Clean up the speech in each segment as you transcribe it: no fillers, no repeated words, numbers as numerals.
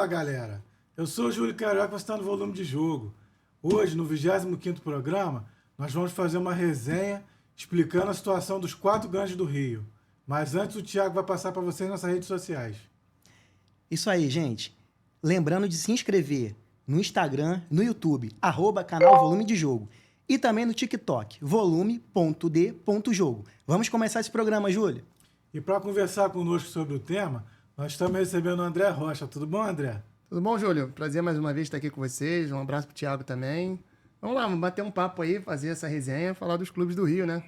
Fala, galera! Eu sou o Júlio Carioca, você está no Volume de Jogo. Hoje, no 25º programa, nós vamos fazer uma resenha explicando a situação dos 4 grandes do Rio. Mas antes, o Thiago vai passar para vocês nossas redes sociais. Isso aí, gente. Lembrando de se inscrever no Instagram, no YouTube, @canal Volume de Jogo. E também no TikTok, volume.d.jogo. Vamos começar esse programa, Júlio? E para conversar conosco sobre o tema, nós estamos recebendo o André Rocha. Tudo bom, André? Tudo bom, Júlio? Prazer mais uma vez estar aqui com vocês. Um abraço pro Thiago também. Vamos lá, vamos bater um papo aí, fazer essa resenha, falar dos clubes do Rio, né?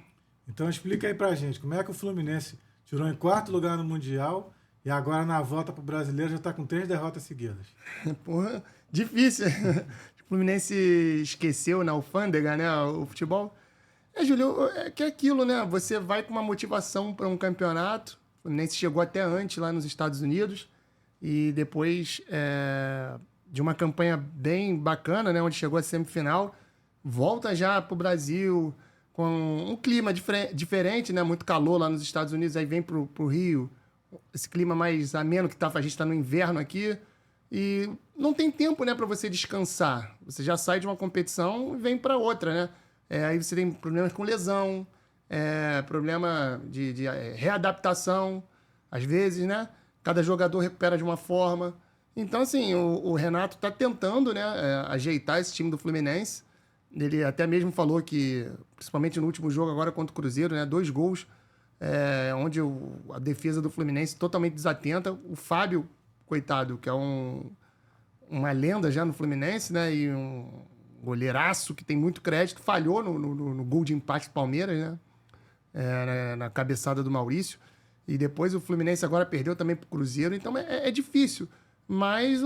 Então explica aí pra gente, como é que o Fluminense tirou em 4º lugar no Mundial e agora na volta pro Brasileiro já está com 3 derrotas seguidas. Porra, difícil. O Fluminense esqueceu na alfândega, né, o futebol. Júlio, é que é aquilo, né? Você vai com uma motivação para um campeonato. O Fluminense chegou até antes lá nos Estados Unidos e depois de uma campanha bem bacana, né, onde chegou à semifinal, volta já pro Brasil com um clima diferente, né? Muito calor lá nos Estados Unidos, aí vem pro Rio, esse clima mais ameno que tá, a gente está no inverno aqui, e não tem tempo, né, para você descansar. Você já sai de uma competição e vem para outra, né? Aí você tem problemas com lesão, problema de readaptação, às vezes, né? Cada jogador recupera de uma forma. Então, assim, o Renato está tentando, né, ajeitar esse time do Fluminense. Ele até mesmo falou que, principalmente no último jogo agora contra o Cruzeiro, né, 2 gols, onde a defesa do Fluminense totalmente desatenta. O Fábio, coitado, que é uma lenda já no Fluminense, né, e um goleiraço que tem muito crédito, falhou no gol de empate do Palmeiras, né, na cabeçada do Maurício. E depois o Fluminense agora perdeu também pro Cruzeiro, então é difícil. Mas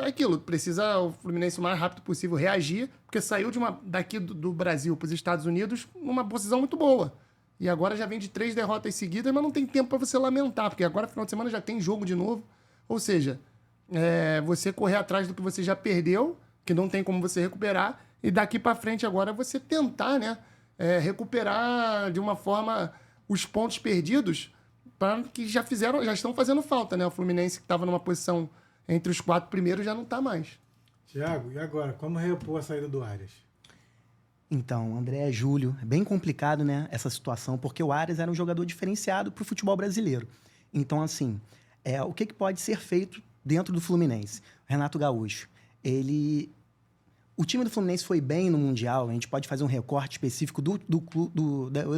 é aquilo, precisa o Fluminense o mais rápido possível reagir, porque saiu daqui do Brasil para os Estados Unidos numa posição muito boa. E agora já vem de 3 derrotas seguidas, mas não tem tempo para você lamentar, porque agora, final de semana, já tem jogo de novo. Ou seja, você correr atrás do que você já perdeu, que não tem como você recuperar, e daqui para frente agora você tentar, né, recuperar de uma forma os pontos perdidos, que já estão fazendo falta, né? O Fluminense, que estava numa posição entre os 4 primeiros, já não está mais. Thiago, e agora? Como repor a saída do Arias? Então, André, Júlio, é bem complicado, né, essa situação, porque o Arias era um jogador diferenciado para o futebol brasileiro. Então, assim, o que pode ser feito dentro do Fluminense? O Renato Gaúcho, o time do Fluminense foi bem no Mundial, a gente pode fazer um recorte específico do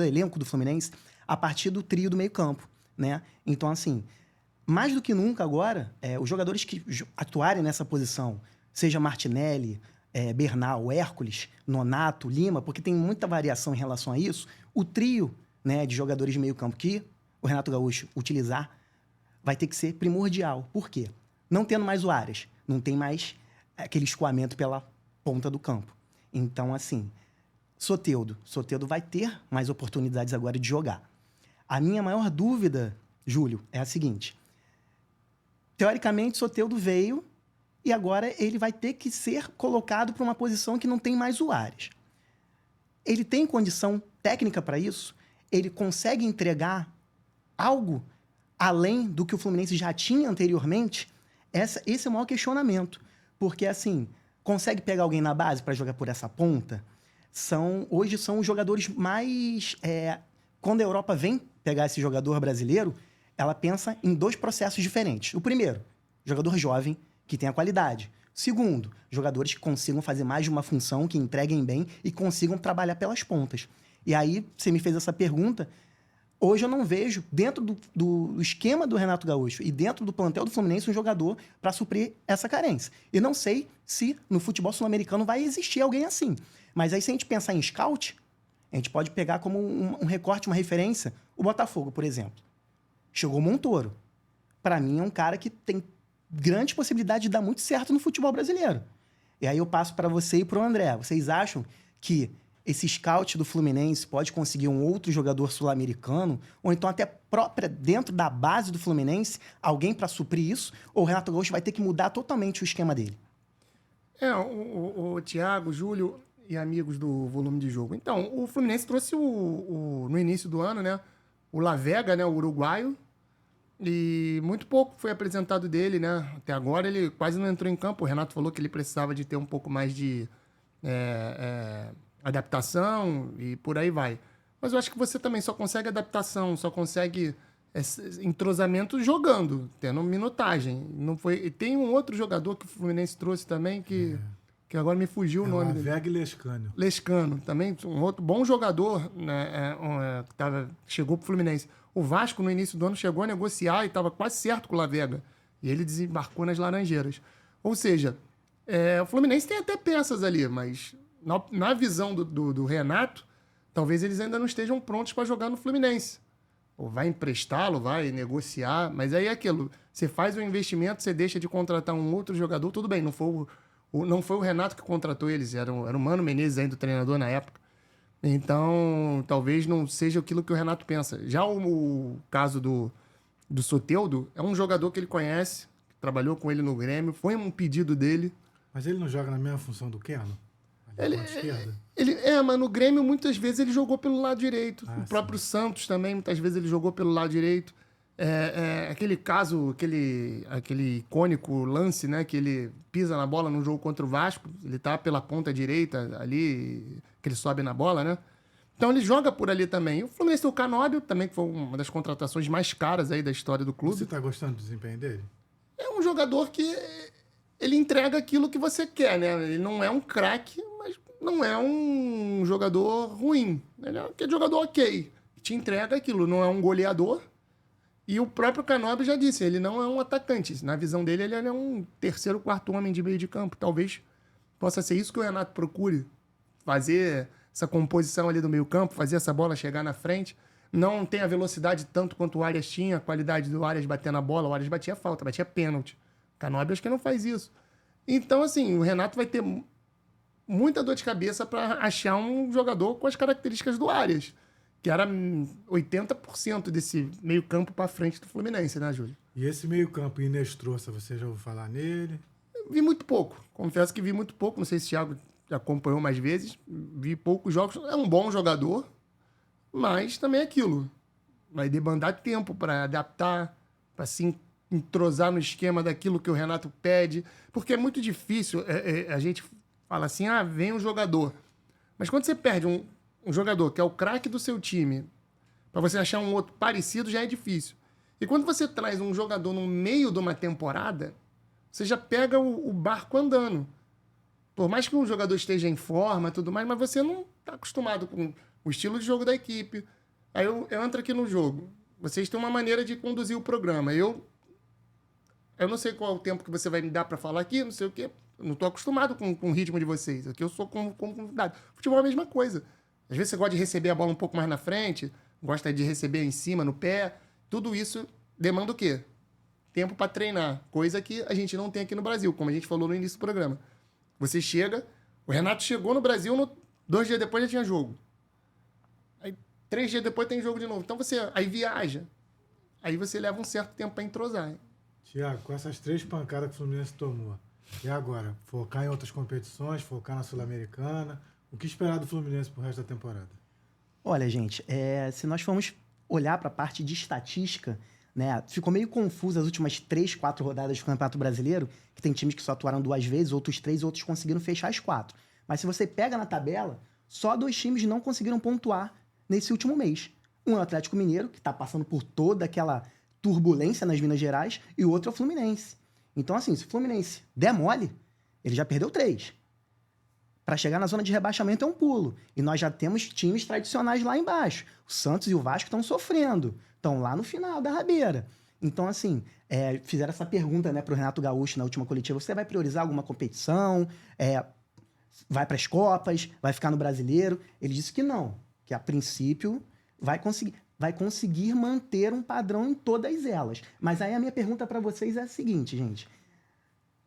elenco do Fluminense a partir do trio do meio-campo, né? Então, assim, mais do que nunca agora, os jogadores que atuarem nessa posição, seja Martinelli, Bernal, Hércules, Nonato, Lima, porque tem muita variação em relação a isso, o trio, né, de jogadores de meio campo que o Renato Gaúcho utilizar vai ter que ser primordial. Por quê? Não tendo mais o Arias, não tem mais aquele escoamento pela ponta do campo. Então, assim, Soteldo vai ter mais oportunidades agora de jogar. A minha maior dúvida, Júlio, é a seguinte: teoricamente, Soteldo veio e agora ele vai ter que ser colocado para uma posição que não tem mais o Arias. Ele tem condição técnica para isso? Ele consegue entregar algo além do que o Fluminense já tinha anteriormente? Esse é o maior questionamento. Porque, assim, consegue pegar alguém na base para jogar por essa ponta? Hoje são os jogadores mais... quando a Europa vem pegar esse jogador brasileiro, ela pensa em 2 processos diferentes. O primeiro, jogador jovem, que tenha qualidade. Segundo, jogadores que consigam fazer mais de uma função, que entreguem bem e consigam trabalhar pelas pontas. E aí, você me fez essa pergunta, hoje eu não vejo, dentro do esquema do Renato Gaúcho e dentro do plantel do Fluminense, um jogador para suprir essa carência. E não sei se no futebol sul-americano vai existir alguém assim. Mas aí, se a gente pensar em scout, a gente pode pegar como um recorte, uma referência, o Botafogo, por exemplo. Chegou o Montoro. Para mim, é um cara que tem grande possibilidade de dar muito certo no futebol brasileiro. E aí eu passo para você e para o André. Vocês acham que esse scout do Fluminense pode conseguir um outro jogador sul-americano, ou então até própria, dentro da base do Fluminense, alguém para suprir isso? Ou o Renato Gaúcho vai ter que mudar totalmente o esquema dele? O Thiago, Júlio e amigos do Volume de Jogo. Então, o Fluminense trouxe no início do ano, né, o La Vega, né, o uruguaio, E muito pouco foi apresentado dele, né? Até agora ele quase não entrou em campo. O Renato falou que ele precisava de ter um pouco mais de adaptação e por aí vai. Mas eu acho que você também só consegue adaptação, só consegue entrosamento jogando, tendo minutagem. Não foi... E tem um outro jogador que o Fluminense trouxe também que agora me fugiu o nome dele. Veg Lescânio. Lescano, também um outro bom jogador, né, chegou pro Fluminense. O Vasco, no início do ano, chegou a negociar e estava quase certo com o Lavega. E ele desembarcou nas Laranjeiras. Ou seja, o Fluminense tem até peças ali, mas na visão do Renato, talvez eles ainda não estejam prontos para jogar no Fluminense. Ou vai emprestá-lo, vai negociar, mas aí é aquilo. Você faz um investimento, você deixa de contratar um outro jogador, tudo bem, não foi o Renato que contratou eles, era o Mano Menezes ainda, o treinador na época. Então, talvez não seja aquilo que o Renato pensa. Já o caso do Soteldo, é um jogador que ele conhece, que trabalhou com ele no Grêmio, foi um pedido dele. Mas ele não joga na mesma função do Keno? Esquerda? Mas no Grêmio, muitas vezes, ele jogou pelo lado direito. O próprio sim. Santos também, muitas vezes, ele jogou pelo lado direito. Aquele caso, aquele icônico lance, né? Que ele pisa na bola num jogo contra o Vasco. Ele tá pela ponta direita ali, que ele sobe na bola, né? Então ele joga por ali também. O Fluminense tem o Canóbio, também, que foi uma das contratações mais caras aí da história do clube. Você tá gostando do desempenho dele? É um jogador que ele entrega aquilo que você quer, né? Ele não é um craque, mas não é um jogador ruim. Ele é um jogador ok. Te entrega aquilo, não é um goleador. E o próprio Canóbio já disse, ele não é um atacante. Na visão dele, ele é um terceiro, quarto homem de meio de campo. Talvez possa ser isso que o Renato procure. Fazer essa composição ali do meio campo, fazer essa bola chegar na frente. Não tem a velocidade tanto quanto o Arias tinha, a qualidade do Arias bater na bola. O Arias batia falta, batia pênalti. O Canóbio acho que não faz isso. Então, assim, o Renato vai ter muita dor de cabeça para achar um jogador com as características do Arias, que era 80% desse meio campo para frente do Fluminense, né, Júlio? E esse meio campo, Inês Trouxa, você já ouviu falar nele? Vi muito pouco. Confesso que vi muito pouco. Não sei se o Thiago já acompanhou mais vezes. Vi poucos jogos. É um bom jogador, mas também é aquilo. Vai demandar tempo para adaptar, para se entrosar no esquema daquilo que o Renato pede. Porque é muito difícil. A gente fala assim, vem um jogador. Mas quando você perde um jogador que é o craque do seu time, para você achar um outro parecido já é difícil. E quando você traz um jogador no meio de uma temporada, você já pega o barco andando. Por mais que um jogador esteja em forma e tudo mais, mas você não está acostumado com o estilo de jogo da equipe. Aí eu entro aqui no jogo. Vocês têm uma maneira de conduzir o programa. Eu não sei qual é o tempo que você vai me dar para falar aqui, não sei o quê. Eu não estou acostumado com o ritmo de vocês. Aqui eu sou como convidado. Futebol é a mesma coisa. Às vezes você gosta de receber a bola um pouco mais na frente, gosta de receber em cima, no pé. Tudo isso demanda o quê? Tempo para treinar. Coisa que a gente não tem aqui no Brasil, como a gente falou no início do programa. Você chega... O Renato chegou no Brasil, 2 dias depois já tinha jogo. Aí 3 dias depois tem jogo de novo. Então você aí viaja. Aí você leva um certo tempo para entrosar. Tiago, com essas 3 pancadas que o Fluminense tomou, e agora? Focar em outras competições, focar na Sul-Americana... O que esperar do Fluminense pro resto da temporada? Olha, gente, se nós formos olhar para a parte de estatística, né, ficou meio confuso as últimas 3, 4 rodadas do Campeonato Brasileiro, que tem times que só atuaram 2 vezes, outros 3, outros conseguiram fechar as 4. Mas se você pega na tabela, só 2 times não conseguiram pontuar nesse último mês. Um é o Atlético Mineiro, que está passando por toda aquela turbulência nas Minas Gerais, e o outro é o Fluminense. Então, assim, se o Fluminense der mole, ele já perdeu 3. Para chegar na zona de rebaixamento é um pulo. E nós já temos times tradicionais lá embaixo. O Santos e o Vasco estão sofrendo. Estão lá no final da rabeira. Então, assim, fizeram essa pergunta, né, para o Renato Gaúcho na última coletiva. Você vai priorizar alguma competição? Vai para as Copas? Vai ficar no Brasileiro? Ele disse que não. Que, a princípio, vai conseguir manter um padrão em todas elas. Mas aí a minha pergunta para vocês é a seguinte, gente.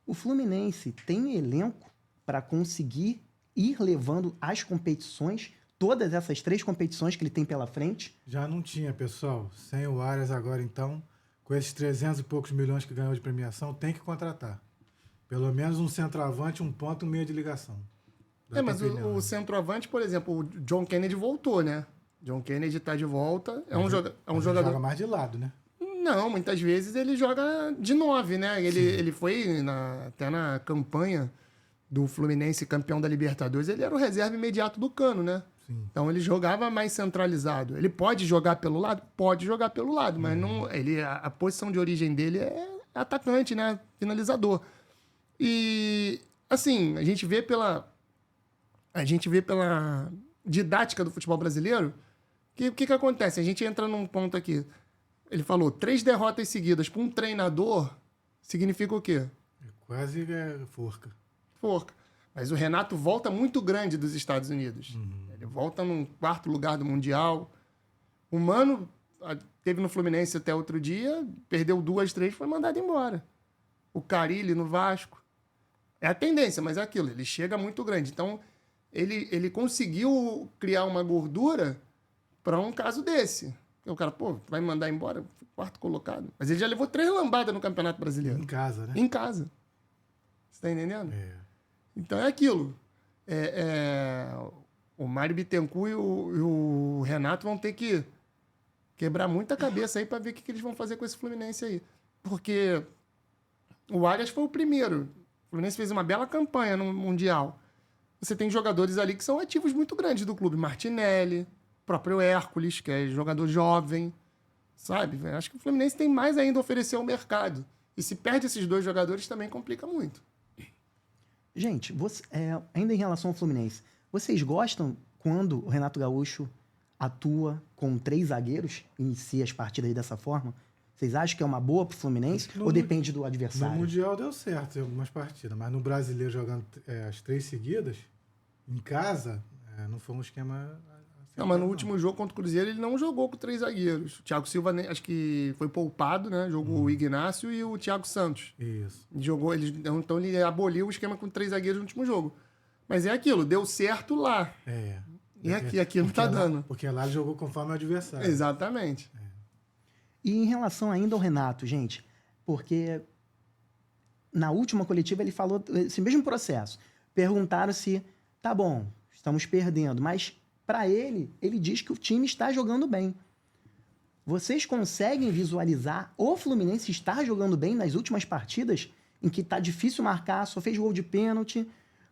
O Fluminense tem elenco para conseguir ir levando as competições, todas essas 3 competições que ele tem pela frente? Já não tinha, pessoal. Sem o Arias agora, então, com esses 300 e poucos milhões que ganhou de premiação, tem que contratar. Pelo menos um centroavante, um ponto, um meia de ligação. Mas o centroavante, por exemplo, o John Kennedy voltou, né? John Kennedy tá de volta. É um jogador... Joga mais de lado, né? Não, muitas vezes ele joga de 9, né? Ele foi até na campanha do Fluminense campeão da Libertadores, ele era o reserva imediato do Cano, né? Sim. Então ele jogava mais centralizado. Ele pode jogar pelo lado? Pode jogar pelo lado, mas não, a posição de origem dele é atacante, né? Finalizador. E assim, a gente vê pela didática do futebol brasileiro que o que acontece? A gente entra num ponto aqui. Ele falou, 3 derrotas seguidas para um treinador significa o quê? Quase forca. Forca. Mas o Renato volta muito grande dos Estados Unidos. Ele volta no 4º lugar do Mundial. O Mano teve no Fluminense até outro dia, perdeu 2, 3, foi mandado embora. O Carille no Vasco. É a tendência, mas é aquilo. Ele chega muito grande. Então, ele conseguiu criar uma gordura para um caso desse. O cara, vai me mandar embora? 4º colocado. Mas ele já levou 3 lambadas no Campeonato Brasileiro. Em casa, né? Em casa. Você tá entendendo? É. Então é aquilo. O Mário Bittencourt e o Renato vão ter que quebrar muita cabeça aí para ver o que eles vão fazer com esse Fluminense aí. Porque o Arias foi o primeiro. O Fluminense fez uma bela campanha no Mundial. Você tem jogadores ali que são ativos muito grandes do clube. Martinelli, próprio Hércules, que é jogador jovem. Sabe? Acho que o Fluminense tem mais ainda a oferecer ao mercado. E se perde esses 2 jogadores, também complica muito. Gente, ainda em relação ao Fluminense, vocês gostam quando o Renato Gaúcho atua com 3 zagueiros, inicia as partidas dessa forma? Vocês acham que é uma boa pro Fluminense ou depende do adversário? No Mundial deu certo em algumas partidas, mas no Brasileiro jogando as 3 seguidas, em casa, não foi um esquema... Não, mas no último jogo contra o Cruzeiro ele não jogou com 3 zagueiros. O Thiago Silva acho que foi poupado, né? Jogou o Ignácio e o Thiago Santos. Isso. Então ele aboliu o esquema com 3 zagueiros no último jogo. Mas é aquilo, deu certo lá. E aqui não tá dando. Porque lá ele jogou conforme o adversário. Exatamente. E em relação ainda ao Renato, gente, porque na última coletiva ele falou esse mesmo processo. Perguntaram se, tá bom, estamos perdendo, mas para ele diz que o time está jogando bem. Vocês conseguem visualizar o Fluminense estar jogando bem nas últimas partidas, em que tá difícil marcar, só fez gol de pênalti,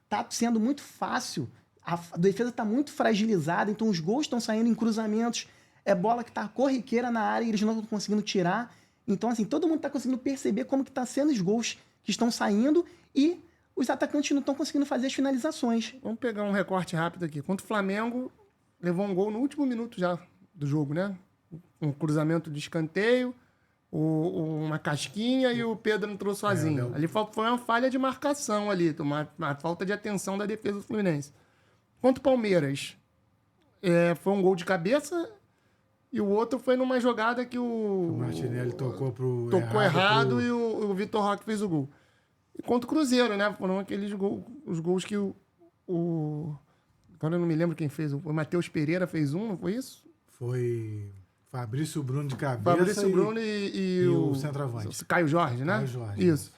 tá sendo muito fácil, a defesa tá muito fragilizada, então os gols estão saindo em cruzamentos, é bola que tá corriqueira na área e eles não estão conseguindo tirar. Então, assim, todo mundo tá conseguindo perceber como que tá sendo os gols que estão saindo e os atacantes não estão conseguindo fazer as finalizações. Vamos pegar um recorte rápido aqui. Contra o Flamengo, levou um gol no último minuto já do jogo, né? Um cruzamento de escanteio, uma casquinha e o Pedro entrou sozinho. Ali foi uma falha de marcação ali, uma falta de atenção da defesa do Fluminense. Contra o Palmeiras, foi um gol de cabeça e o outro foi numa jogada que o Martinelli tocou errado e o Vitor Roque fez o gol. E contra o Cruzeiro, né? Foram aqueles os gols que agora eu não me lembro quem fez. O Matheus Pereira fez um, não foi isso? Foi Fabrício Bruno de cabeça. Fabrício Bruno e o centroavante. Caio Jorge, né? Caio Jorge. Isso.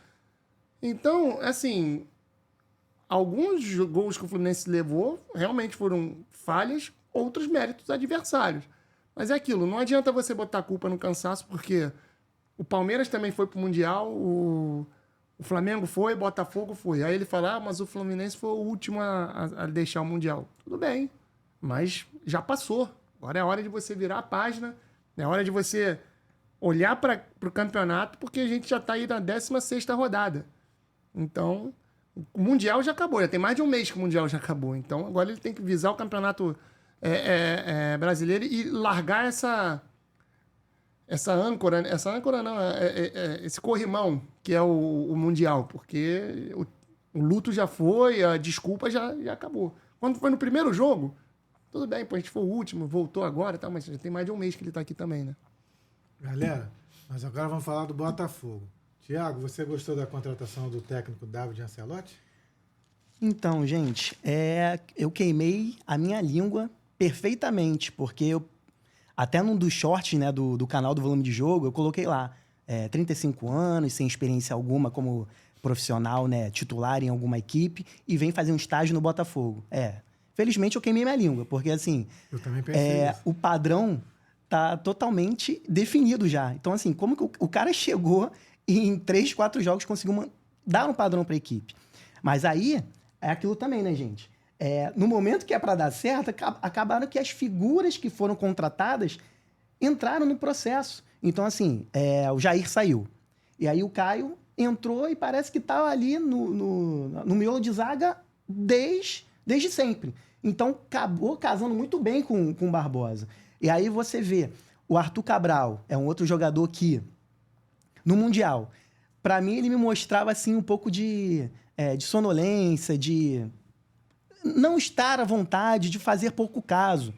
Então, assim, alguns gols que o Fluminense levou realmente foram falhas, outros méritos adversários. Mas é aquilo, não adianta você botar a culpa no cansaço, porque o Palmeiras também foi pro Mundial, o Flamengo foi, Botafogo foi. Aí ele fala, mas o Fluminense foi o último a deixar o Mundial. Tudo bem, mas já passou. Agora é hora de você virar a página, é hora de você olhar para o campeonato, porque a gente já está aí na 16ª rodada. Então, o Mundial já acabou, já tem mais de um mês que o Mundial já acabou. Então, agora ele tem que visar o campeonato brasileiro e largar essa âncora não, esse corrimão que é o Mundial, porque o luto já foi, a desculpa já acabou. Quando foi no primeiro jogo, tudo bem, pô, a gente foi o último, voltou agora, tá, mas já tem mais de um mês que ele tá aqui também, né? Galera, mas agora vamos falar do Botafogo. Tiago, você gostou da contratação do técnico David Ancelotti? Então, gente, eu queimei a minha língua perfeitamente, porque até num dos shorts, né, do canal do Volume de Jogo, eu coloquei lá, 35 anos, sem experiência alguma como profissional, né, titular em alguma equipe, e vem fazer um estágio no Botafogo. Felizmente eu queimei minha língua, porque assim, eu também pensei isso. O padrão tá totalmente definido já. Então, assim, como que o cara chegou e em 3, 4 jogos conseguiu dar um padrão para a equipe? Mas aí, é aquilo também, né, gente? No momento que é para dar certo, acabaram que as figuras que foram contratadas entraram no processo. Então, assim, o Jair saiu. E aí o Caio entrou e parece que estava ali no miolo de zaga desde sempre. Então, acabou casando muito bem com o Barbosa. E aí você vê, o Arthur Cabral é um outro jogador que, no Mundial, para mim ele me mostrava assim um pouco de sonolência, de não estar à vontade, de fazer pouco caso.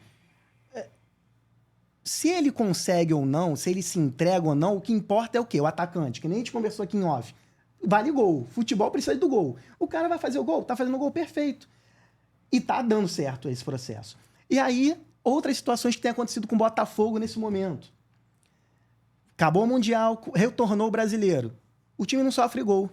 Se ele consegue ou não, se ele se entrega ou não, o que importa é o quê? O atacante, que nem a gente conversou aqui em off. Vale gol. Futebol precisa do gol. O cara vai fazer o gol, tá fazendo o gol perfeito. E tá dando certo esse processo. E aí, outras situações que têm acontecido com o Botafogo nesse momento. Acabou o Mundial, retornou o Brasileiro. O time não sofre gol.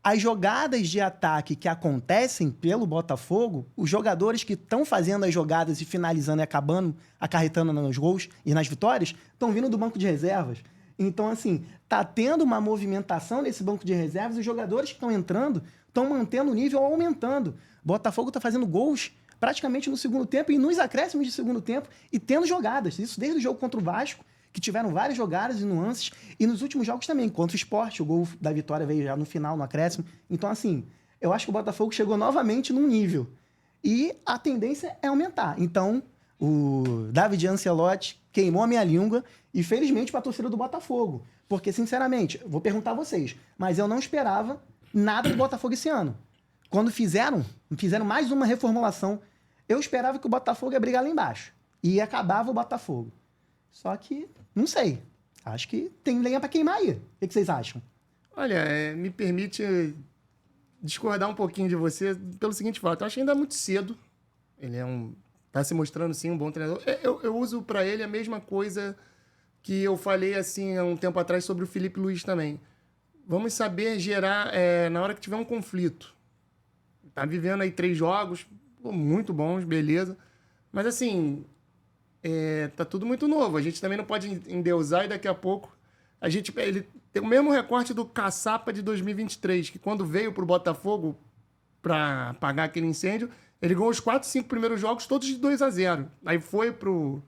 As jogadas de ataque que acontecem pelo Botafogo, os jogadores que estão fazendo as jogadas e finalizando e acabando, acarretando nos gols e nas vitórias, estão vindo do banco de reservas. Então, assim, tá tendo uma movimentação nesse banco de reservas, os jogadores que estão entrando estão mantendo o nível, aumentando. Botafogo tá fazendo gols praticamente no segundo tempo e nos acréscimos de segundo tempo e tendo jogadas. Isso desde o jogo contra o Vasco, que tiveram várias jogadas e nuances, e nos últimos jogos também, contra o Sport, o gol da vitória veio já no final, no acréscimo. Então, assim, eu acho que o Botafogo chegou novamente num nível. E a tendência é aumentar. Então, o David Ancelotti queimou a minha língua, e felizmente para a torcida do Botafogo. Porque, sinceramente, vou perguntar a vocês, mas eu não esperava nada do Botafogo esse ano. Quando fizeram mais uma reformulação, eu esperava que o Botafogo ia brigar lá embaixo. E acabava o Botafogo. Só que, não sei. Acho que tem lenha para queimar aí. O que vocês acham? Olha, me permite discordar um pouquinho de você pelo seguinte fato. Eu acho ainda muito cedo. Ele tá se mostrando, sim, um bom treinador. Eu uso para ele a mesma coisa que eu falei, assim, há um tempo atrás sobre o Felipe Luiz também. Vamos saber gerar na hora que tiver um conflito. Tá vivendo aí 3 jogos, muito bons, beleza. Mas, assim... tá tudo muito novo. A gente também não pode endeusar e daqui a pouco ele tem o mesmo recorte do Caçapa de 2023, que quando veio pro Botafogo para apagar aquele incêndio, ele ganhou os 4, 5 primeiros jogos todos de 2-0. Aí foi pro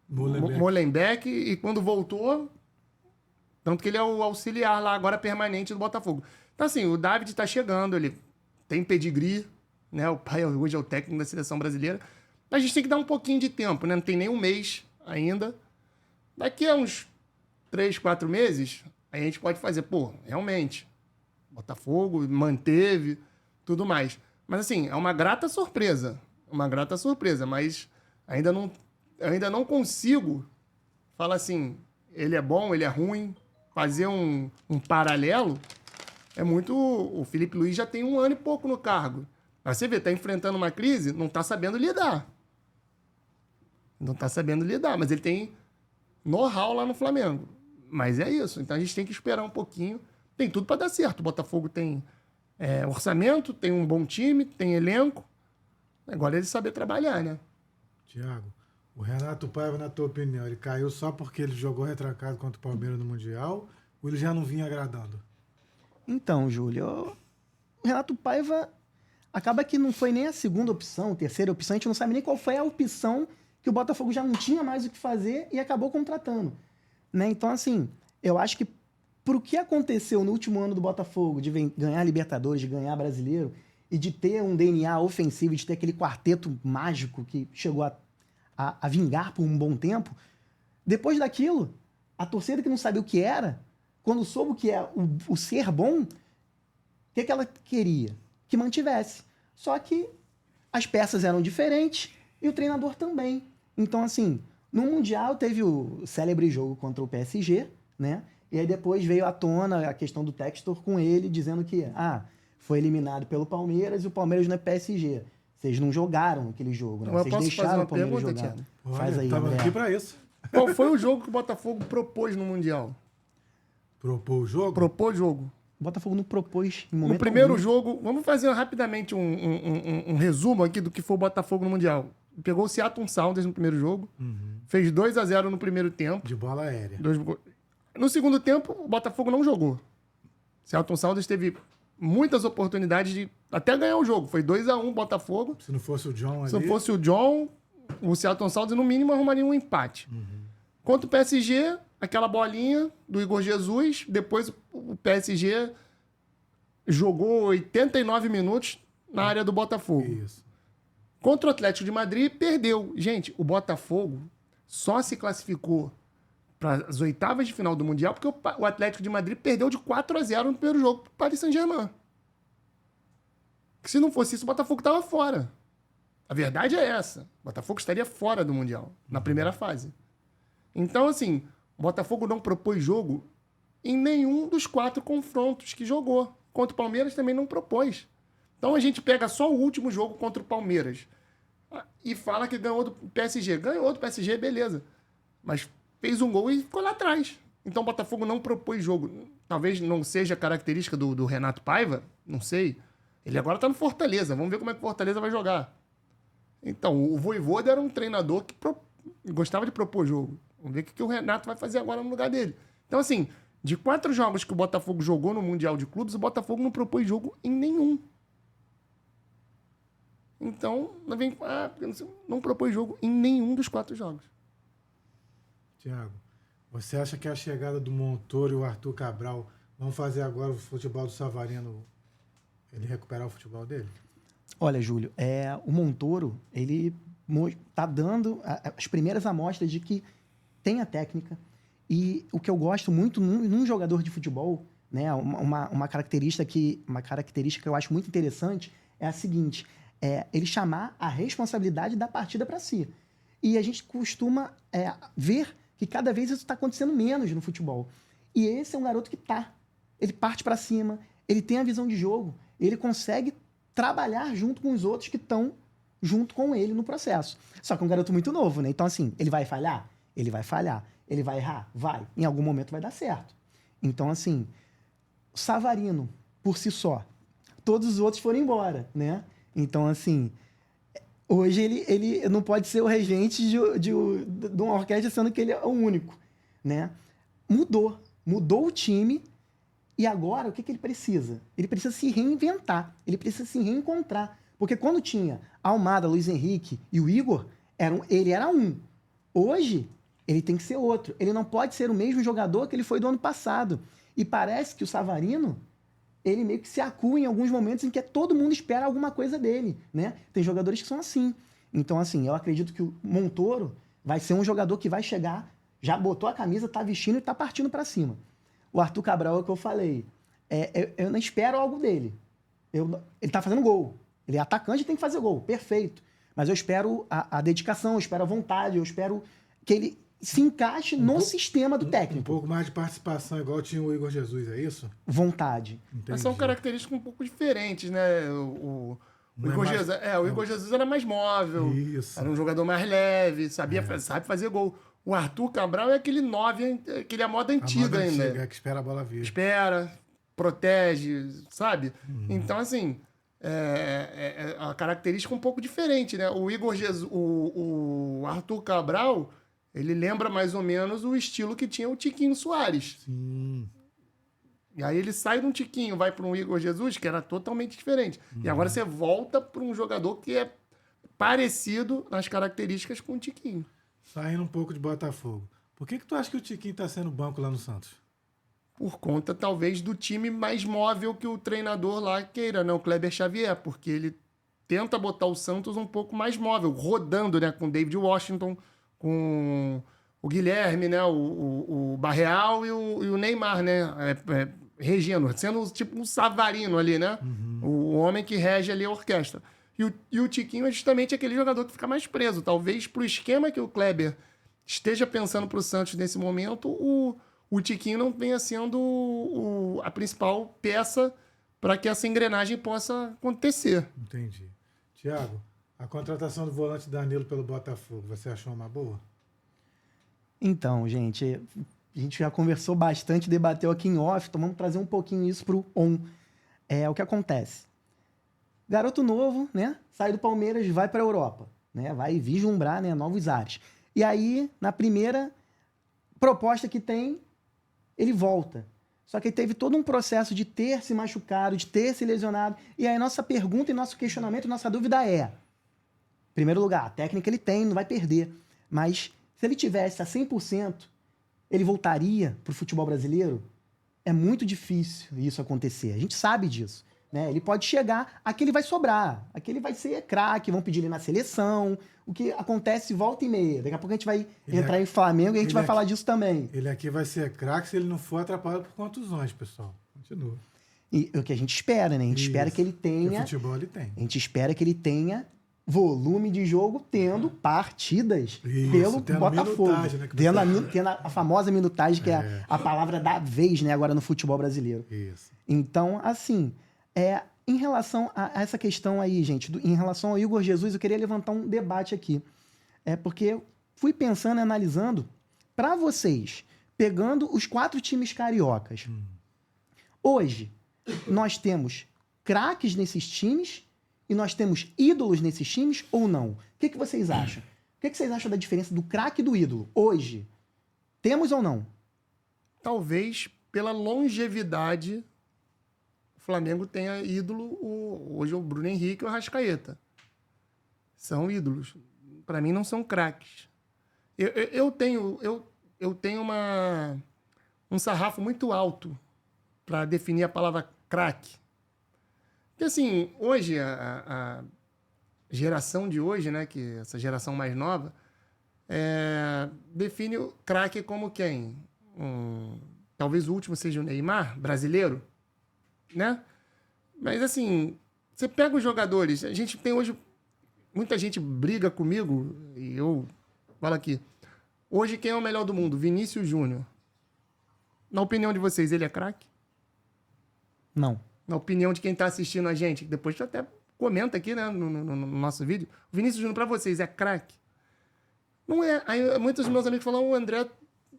Molenbeek e quando voltou, tanto que ele é o auxiliar lá agora permanente do Botafogo. Então assim, o David tá chegando, ele tem pedigree, né? O pai hoje é o técnico da seleção brasileira. A gente tem que dar um pouquinho de tempo, né? Não tem nem um mês ainda. Daqui a uns 3, 4 meses, a gente pode fazer, realmente, Botafogo manteve, tudo mais. Mas, assim, é uma grata surpresa. Mas eu ainda não consigo falar assim, ele é bom, ele é ruim. Fazer um paralelo é muito... O Felipe Luiz já tem 1 ano e pouco no cargo. Mas você vê, tá enfrentando uma crise, não tá sabendo lidar. Mas ele tem know-how lá no Flamengo. Mas é isso. Então a gente tem que esperar um pouquinho. Tem tudo para dar certo. O Botafogo tem orçamento, tem um bom time, tem elenco. Agora é ele saber trabalhar, né? Tiago, o Renato Paiva, na tua opinião, ele caiu só porque ele jogou retrancado contra o Palmeiras no Mundial ou ele já não vinha agradando? Então, Júlio, o Renato Paiva acaba que não foi nem a segunda opção, terceira opção. A gente não sabe nem qual foi a opção que o Botafogo já não tinha mais o que fazer e acabou contratando. Né? Então, assim, eu acho que pro que aconteceu no último ano do Botafogo, de ganhar Libertadores, de ganhar Brasileiro, e de ter um DNA ofensivo, de ter aquele quarteto mágico que chegou a vingar por um bom tempo, depois daquilo, a torcida que não sabia o que era, quando soube o que é o ser bom, o que ela queria? Que mantivesse. Só que as peças eram diferentes e o treinador também. Então, assim, no Mundial teve o célebre jogo contra o PSG, né? E aí depois veio à tona a questão do Textor com ele, dizendo que foi eliminado pelo Palmeiras e o Palmeiras não é PSG. Vocês não jogaram aquele jogo, né? Vocês deixaram o Palmeiras jogar. Faz aí, tava aqui pra isso. Qual foi o jogo que o Botafogo propôs no Mundial? Propôs o jogo? Propôs jogo. O Botafogo não propôs em momento No primeiro algum. jogo, vamos fazer rapidamente um resumo aqui do que foi o Botafogo no Mundial. Pegou o Seattle Sounders no primeiro jogo. Fez 2-0 no primeiro tempo. De bola aérea. No segundo tempo, o Botafogo não jogou. Seattle Sounders teve muitas oportunidades de até ganhar o jogo. Foi 2-1 Botafogo. Se não fosse o John ali... Se não fosse o John, o Seattle Sounders no mínimo arrumaria um empate. Contra o PSG, aquela bolinha do Igor Jesus. Depois o PSG jogou 89 minutos na área do Botafogo. Isso. Contra o Atlético de Madrid, perdeu. Gente, o Botafogo só se classificou para as oitavas de final do Mundial porque o Atlético de Madrid perdeu de 4-0 no primeiro jogo para o Paris Saint-Germain. Se não fosse isso, o Botafogo estava fora. A verdade é essa. O Botafogo estaria fora do Mundial, na primeira fase. Então, assim, o Botafogo não propôs jogo em nenhum dos 4 confrontos que jogou. Contra o Palmeiras também não propôs. Então a gente pega só o último jogo contra o Palmeiras e fala que ganhou do PSG. Ganhou do PSG, beleza. Mas fez um gol e ficou lá atrás. Então o Botafogo não propôs jogo. Talvez não seja característica do Renato Paiva, não sei. Ele agora tá no Fortaleza. Vamos ver como é que o Fortaleza vai jogar. Então, o Vojvoda era um treinador que gostava de propor jogo. Vamos ver o que o Renato vai fazer agora no lugar dele. Então, assim, de 4 jogos que o Botafogo jogou no Mundial de Clubes, o Botafogo não propôs jogo em nenhum. Então, não propôs jogo em nenhum dos 4 jogos. Tiago, você acha que a chegada do Montoro e o Arthur Cabral vão fazer agora o futebol do Savarino ele recuperar o futebol dele? Olha, Júlio, o Montoro, ele tá dando as primeiras amostras de que tem a técnica. E o que eu gosto muito num jogador de futebol, né, uma característica que eu acho muito interessante é a seguinte: ele chamar a responsabilidade da partida para si. E a gente costuma ver que cada vez isso está acontecendo menos no futebol. E esse é um garoto que ele parte para cima, ele tem a visão de jogo, ele consegue trabalhar junto com os outros que estão junto com ele no processo. Só que é um garoto muito novo, né? Então, assim, ele vai falhar? Ele vai falhar. Ele vai errar? Vai. Em algum momento vai dar certo. Então, assim, o Savarino, por si só, todos os outros foram embora, né? Então, assim, hoje ele não pode ser o regente de uma orquestra, sendo que ele é o único, né? Mudou o time e agora o que ele precisa? Ele precisa se reinventar, ele precisa se reencontrar. Porque quando tinha Almada, Luiz Henrique e o Igor, ele era um. Hoje, ele tem que ser outro. Ele não pode ser o mesmo jogador que ele foi do ano passado. E parece que o Savarino, ele meio que se acua em alguns momentos em que todo mundo espera alguma coisa dele, né? Tem jogadores que são assim. Então, assim, eu acredito que o Montoro vai ser um jogador que vai chegar, já botou a camisa, tá vestindo e tá partindo para cima. O Arthur Cabral é o que eu falei. Eu não espero algo dele. Ele tá fazendo gol. Ele é atacante e tem que fazer gol. Perfeito. Mas eu espero a dedicação, eu espero a vontade, eu espero que ele se encaixe no sistema do técnico. Um pouco mais de participação, igual tinha o Igor Jesus, é isso? Vontade. Mas são características um pouco diferentes, né? O Igor Jesus era mais móvel, Isso. Era um jogador mais leve, sabe fazer gol. O Arthur Cabral é aquele 9, aquele é a moda antiga ainda. É que espera a bola vir. Espera, protege, sabe? Então, assim, a característica é um pouco diferente, né? O Igor Jesus, o Arthur Cabral, ele lembra mais ou menos o estilo que tinha o Tiquinho Soares. Sim. E aí ele sai de um Tiquinho, vai para um Igor Jesus, que era totalmente diferente. E agora você volta para um jogador que é parecido nas características com o Tiquinho. Saindo um pouco de Botafogo. Por que tu acha que o Tiquinho tá sendo banco lá no Santos? Por conta, talvez, do time mais móvel que o treinador lá queira, né? O Kleber Xavier, porque ele tenta botar o Santos um pouco mais móvel, rodando, né? Com o David Washington, com o Guilherme, né? O Barreal e o Neymar, né? Regendo, sendo tipo um Savarino ali, né? O homem que rege ali a orquestra. E o Tiquinho é justamente aquele jogador que fica mais preso. Talvez pro esquema que o Kleber esteja pensando pro Santos nesse momento, o Tiquinho não venha sendo a principal peça para que essa engrenagem possa acontecer. Entendi. Tiago, a contratação do volante Danilo pelo Botafogo, você achou uma boa? Então, gente, a gente já conversou bastante, debateu aqui em off, então vamos trazer um pouquinho isso pro on. O que acontece? Garoto novo, né? Sai do Palmeiras, vai para a Europa. né? Vai vislumbrar, né, novos ares. E aí, na primeira proposta que tem, ele volta. Só que ele teve todo um processo de ter se machucado, de ter se lesionado. E aí nossa pergunta e nosso questionamento, nossa dúvida é, em primeiro lugar, a técnica ele tem, não vai perder. Mas se ele tivesse a 100%, ele voltaria para o futebol brasileiro? É muito difícil isso acontecer. A gente sabe disso. Né? Ele pode chegar, aqui ele vai sobrar, aqui ele vai ser craque, vão pedir ele na seleção. O que acontece volta e meia. Daqui a pouco a gente vai entrar em Flamengo e a gente vai falar disso também. Ele aqui vai ser craque se ele não for atrapalhado por contusões, pessoal. Continua. E o que a gente espera, né? A gente espera que ele tenha... O futebol ele tem. A gente espera que ele tenha volume de jogo tendo partidas Isso, pelo Botafogo. Minutagem, né, tendo a famosa minutagem, que é a palavra da vez, né, agora no futebol brasileiro. Isso. Então, assim, em relação a essa questão aí, gente, em relação ao Igor Jesus, eu queria levantar um debate aqui. Porque eu fui pensando e analisando para vocês, pegando os 4 times cariocas. Hoje, nós temos craques nesses times e nós temos ídolos nesses times ou não? O que vocês acham? O que vocês acham da diferença do craque e do ídolo? Hoje, temos ou não? Talvez pela longevidade, o Flamengo tenha ídolo, hoje o Bruno Henrique e o Arrascaeta. São ídolos. Para mim, não são craques. Eu tenho um sarrafo muito alto para definir a palavra craque. Porque, assim, hoje, a geração de hoje, né, que essa geração mais nova, define o craque como quem? Talvez o último seja o Neymar, brasileiro, né? Mas, assim, você pega os jogadores, a gente tem hoje... Muita gente briga comigo, e eu falo aqui. Hoje, quem é o melhor do mundo? Vinícius Júnior. Na opinião de vocês, ele é craque? Não. Na opinião de quem está assistindo a gente, depois tu até comenta aqui, né, no nosso vídeo. O Vinícius Júnior, para vocês, é craque? Não é. Aí, muitos dos meus amigos falam, o André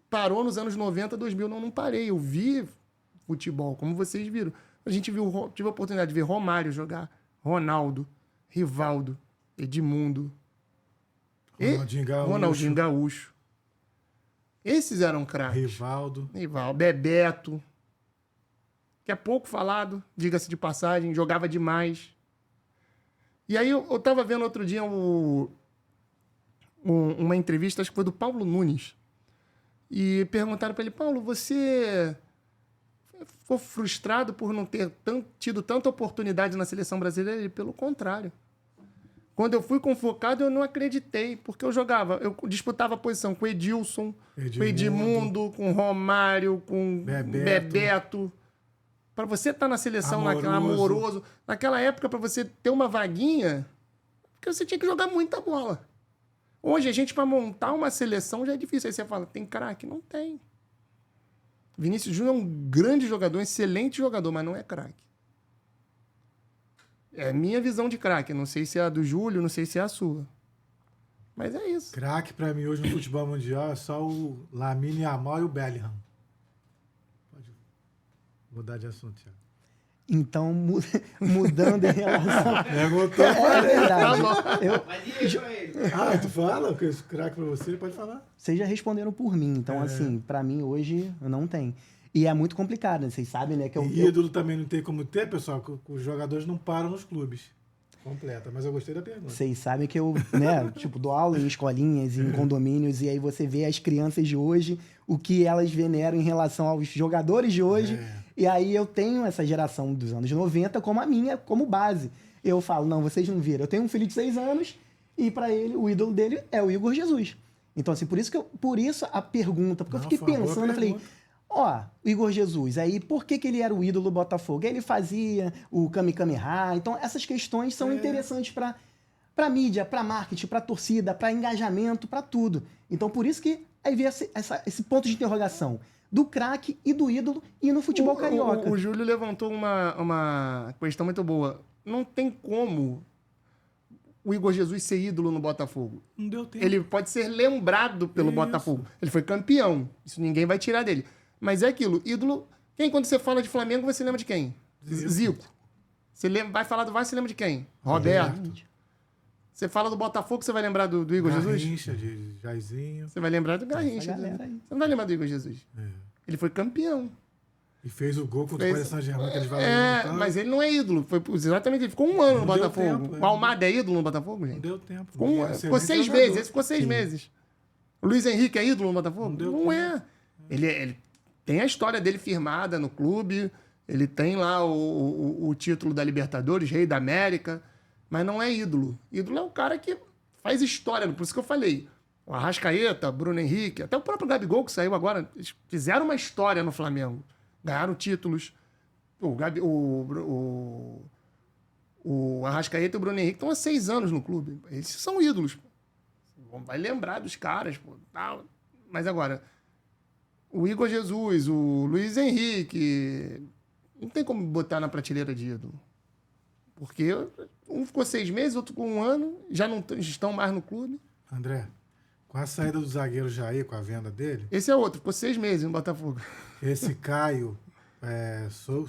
parou nos anos 90, 2000. Não parei. Eu vi futebol, como vocês viram. Tive a oportunidade de ver Romário jogar, Ronaldo, Rivaldo, Edmundo, Ronaldinho Gaúcho. Esses eram craques. Rivaldo, Bebeto, que é pouco falado, diga-se de passagem, jogava demais. E aí eu tava vendo outro dia uma entrevista, acho que foi do Paulo Nunes, e perguntaram para ele, Paulo, você ficou frustrado por não ter tido tanta oportunidade na seleção brasileira? Ele, pelo contrário. Quando eu fui convocado, eu não acreditei, porque eu disputava a posição com Edilson, com Edmundo, com Romário, com Bebeto. Para você estar na seleção amoroso, naquela época, para você ter uma vaguinha, porque você tinha que jogar muita bola. Hoje, a gente, para montar uma seleção, já é difícil. Aí você fala, tem craque? Não tem. Vinícius Júnior é um grande jogador, um excelente jogador, mas não é craque. É minha visão de craque. Não sei se é a do Júlio, não sei se é a sua. Mas é isso. Craque, para mim, hoje no futebol mundial, é só o Lamine Yamal e o Bellingham. Pode mudar de assunto, Thiago. Então, mudando em relação... É verdade. Mas e aí, ele? Tu fala? Que esse craque para você, pode falar. Vocês já responderam por mim. Então, assim, para mim, hoje, não tem. E é muito complicado, né? Vocês sabem, né? Que ídolo também não tem como ter, pessoal, que os jogadores não param nos clubes. Completa, mas eu gostei da pergunta. Vocês sabem que eu, né, dou aula em escolinhas, em condomínios, e aí você vê as crianças de hoje, o que elas veneram em relação aos jogadores de hoje, e aí eu tenho essa geração dos anos 90 como a minha, como base. Eu falo, não, vocês não viram. Eu tenho um filho de 6 anos, e para ele, o ídolo dele é o Igor Jesus. Então, assim, por isso a pergunta, porque eu fiquei pensando, eu falei... o Igor Jesus, aí por que ele era o ídolo do Botafogo? Ele fazia o Kami Kami Ha, então essas questões são interessantes para mídia, para marketing, para torcida, para engajamento, para tudo. Então por isso que aí vem esse ponto de interrogação do craque e do ídolo e no futebol carioca. O Júlio levantou uma questão muito boa. Não tem como o Igor Jesus ser ídolo no Botafogo. Não deu tempo. Ele pode ser lembrado pelo Botafogo. Ele foi campeão. Isso ninguém vai tirar dele. Mas é aquilo, ídolo... Quando você fala de Flamengo, você lembra de quem? Zico. Você vai falar do Vasco, você lembra de quem? Roberto. Você fala do Botafogo, você vai lembrar do Igor Jesus? Garrincha, de Jairzinho. Você vai lembrar do Garrincha. Essa galera aí. Você não vai lembrar do Igor Jesus. É. Ele foi campeão. E fez o gol contra o Fez- Paris Saint-Germain, que eles valorizam tanto. Mas ele não é ídolo. Foi exatamente, ele ficou um ano no Não deu Botafogo. tempo, O Almada é ídolo no Botafogo, Não gente? deu tempo. Ficou, Não ia ser ficou nem 6 treinador. meses. Esse ficou 6 meses. O Luiz Henrique é ídolo no Botafogo? Não deu Não é. Ele tem a história dele firmada no clube. Ele tem lá o título da Libertadores, Rei da América. Mas não é ídolo. Ídolo é o cara que faz história. Por isso que eu falei. O Arrascaeta, Bruno Henrique, até o próprio Gabigol que saiu agora. Eles fizeram uma história no Flamengo. Ganharam títulos. O Arrascaeta e o Bruno Henrique estão há 6 anos no clube. Eles são ídolos. Vai lembrar dos caras, pô, tal. Mas agora, o Igor Jesus, o Luiz Henrique, não tem como botar na prateleira de ídolo. Porque um ficou 6 meses, outro com 1 ano, já não estão mais no clube. André, com a saída do zagueiro Jair, com a venda dele, Esse é outro, ficou 6 meses no Botafogo. esse Caio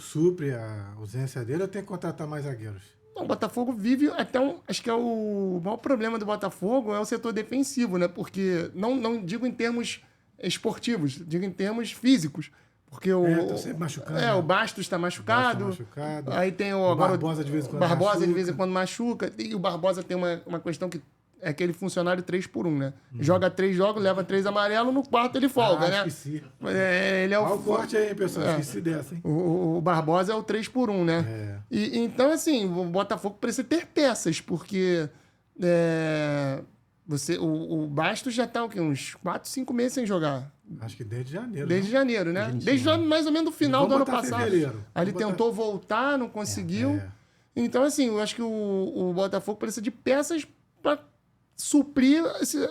supre a ausência dele ou tem que contratar mais zagueiros? Não, o Botafogo vive até acho que é o maior problema do Botafogo é o setor defensivo, né? Porque não digo em termos esportivos, digo em termos físicos. Porque Tá sempre machucando. o Bastos está machucado. Bastos tá machucado. Aí tem O agora Barbosa de vez em quando Barbosa de machuca. vez em quando machuca. E o Barbosa tem uma questão que é aquele funcionário 3x1, né? Joga 3 jogos, leva 3 amarelos, no quarto ele folga, né? Esqueci. Ele é Olha o o corte aí, pessoal. Esqueci dessa, hein? o Barbosa é o 3x1, né? É. E, então, assim, o Botafogo precisa ter peças, porque o Bastos já tá o quê? Uns 4, 5 meses sem jogar. Acho que desde janeiro. Desde janeiro, né? Desde mais ou menos do final Vamos do ano botar passado. fevereiro. Aí ele Vamos botar- tentou voltar, não conseguiu. É. Então, assim, eu acho que o Botafogo precisa de peças para suprir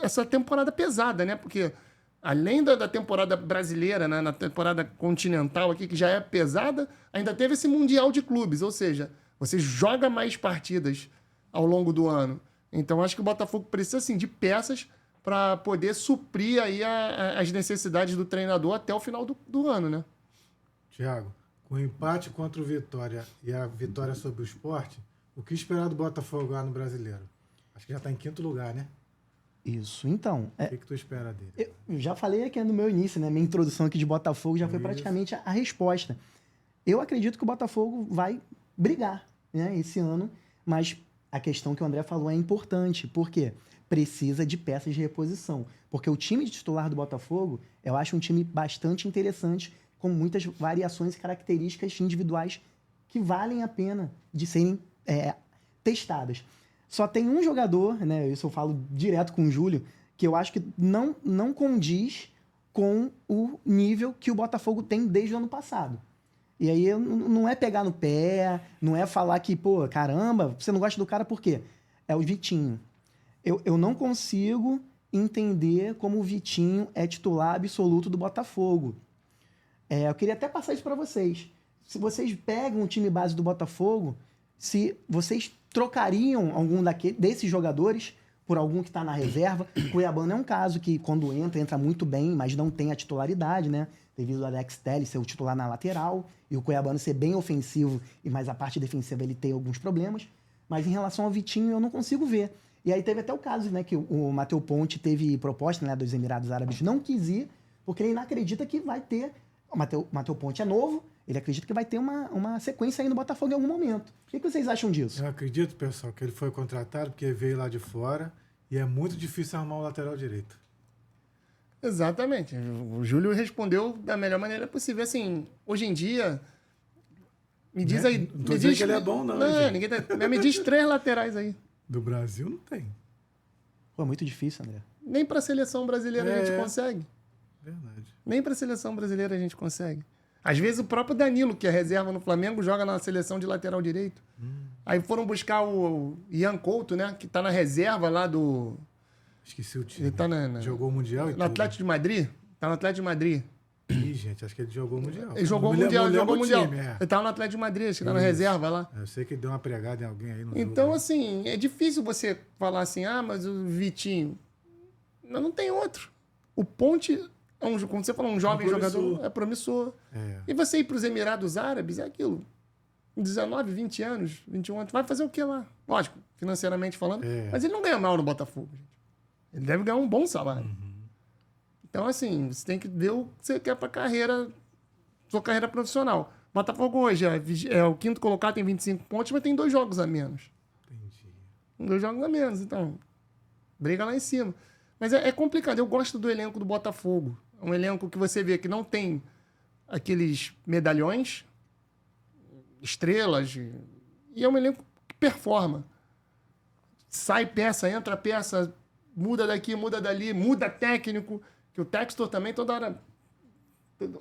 essa temporada pesada, né? Porque além da temporada brasileira, né? Na temporada continental aqui, que já é pesada, ainda teve esse Mundial de Clubes. Ou seja, você joga mais partidas ao longo do ano. Então, acho que o Botafogo precisa, assim, de peças para poder suprir aí as necessidades do treinador até o final do ano, né? Thiago, com o empate contra o Vitória e a vitória sobre o Sport, o que esperar do Botafogo lá no Brasileiro? Acho que já está em 5º lugar, né? Isso. Então, O que tu espera dele? eu já falei aqui no meu início, né? Minha introdução aqui de Botafogo já foi praticamente a resposta. Eu acredito que o Botafogo vai brigar, né, esse ano, mas a questão que o André falou é importante. Por quê? Precisa de peças de reposição. Porque o time titular do Botafogo, eu acho um time bastante interessante, com muitas variações e características individuais que valem a pena de serem testadas. Só tem um jogador, né? Isso eu falo direto com o Júlio, que eu acho que não condiz com o nível que o Botafogo tem desde o ano passado. E aí não é pegar no pé, não é falar que, pô, caramba, você não gosta do cara por quê? É o Vitinho. Eu não consigo entender como o Vitinho é titular absoluto do Botafogo. Eu queria até passar isso para vocês. Se vocês pegam o time base do Botafogo, se vocês trocariam algum desses jogadores por algum que está na reserva. Cuiabano é um caso que, quando entra muito bem, mas não tem a titularidade, né? Devido ao Alex Telles ser o titular na lateral e o Cuiabano ser bem ofensivo, mas a parte defensiva ele tem alguns problemas. Mas em relação ao Vitinho, eu não consigo ver. E aí teve até o caso, né, que o Matheus Ponte teve proposta, né, dos Emirados Árabes, não quis ir, porque ele não acredita que vai ter... O Matheus Ponte é novo, ele acredita que vai ter uma sequência aí no Botafogo em algum momento. O que vocês acham disso? Eu acredito, pessoal, que ele foi contratado porque veio lá de fora e é muito difícil arrumar o lateral direito. Exatamente. O Júlio respondeu da melhor maneira possível. Assim, hoje em dia, me diz aí... Não tô me dizendo diz, que ele é bom, não, Não, gente. ninguém tá, me diz 3 laterais aí. Do Brasil não tem. Pô, é muito difícil, André. Nem para a seleção brasileira a gente consegue. Verdade. Nem para a seleção brasileira a gente consegue. Às vezes o próprio Danilo, que é reserva no Flamengo, joga na seleção de lateral direito. Aí foram buscar o Ian Couto, né? Que tá na reserva lá do... Esqueci o time. Ele tá Jogou o Mundial e no Atlético de Madrid. Tá no Atlético de Madrid. Ih, gente, acho que ele jogou o Mundial. Ele jogou o Não me Mundial, lembro jogou o o Mundial. time, é. Ele tava no Atlético de Madrid, acho que tá na Isso. reserva lá. Eu sei que deu uma pregada em alguém aí no Então, jogo. assim, é difícil você falar assim, mas o Vitinho... Mas não tem outro. O Ponte, como você falou, um jovem promissor. jogador, é promissor. É. E você ir para os Emirados Árabes, é aquilo. Com 19, 20 anos, 21 anos, vai fazer o que lá? Lógico, financeiramente falando. É. Mas ele não ganha mal no Botafogo, gente. Ele deve ganhar um bom salário. Então, assim, você tem que ver o que você quer pra carreira, sua carreira profissional. Botafogo hoje é o quinto colocado, tem 25 pontos, mas tem 2 jogos a menos. Entendi. 2 jogos a menos, então. Briga lá em cima. Mas é complicado. Eu gosto do elenco do Botafogo. É um elenco que você vê que não tem aqueles medalhões, estrelas, e é um elenco que performa. Sai peça, entra peça, muda daqui, muda dali, muda técnico, que o Textor também toda hora...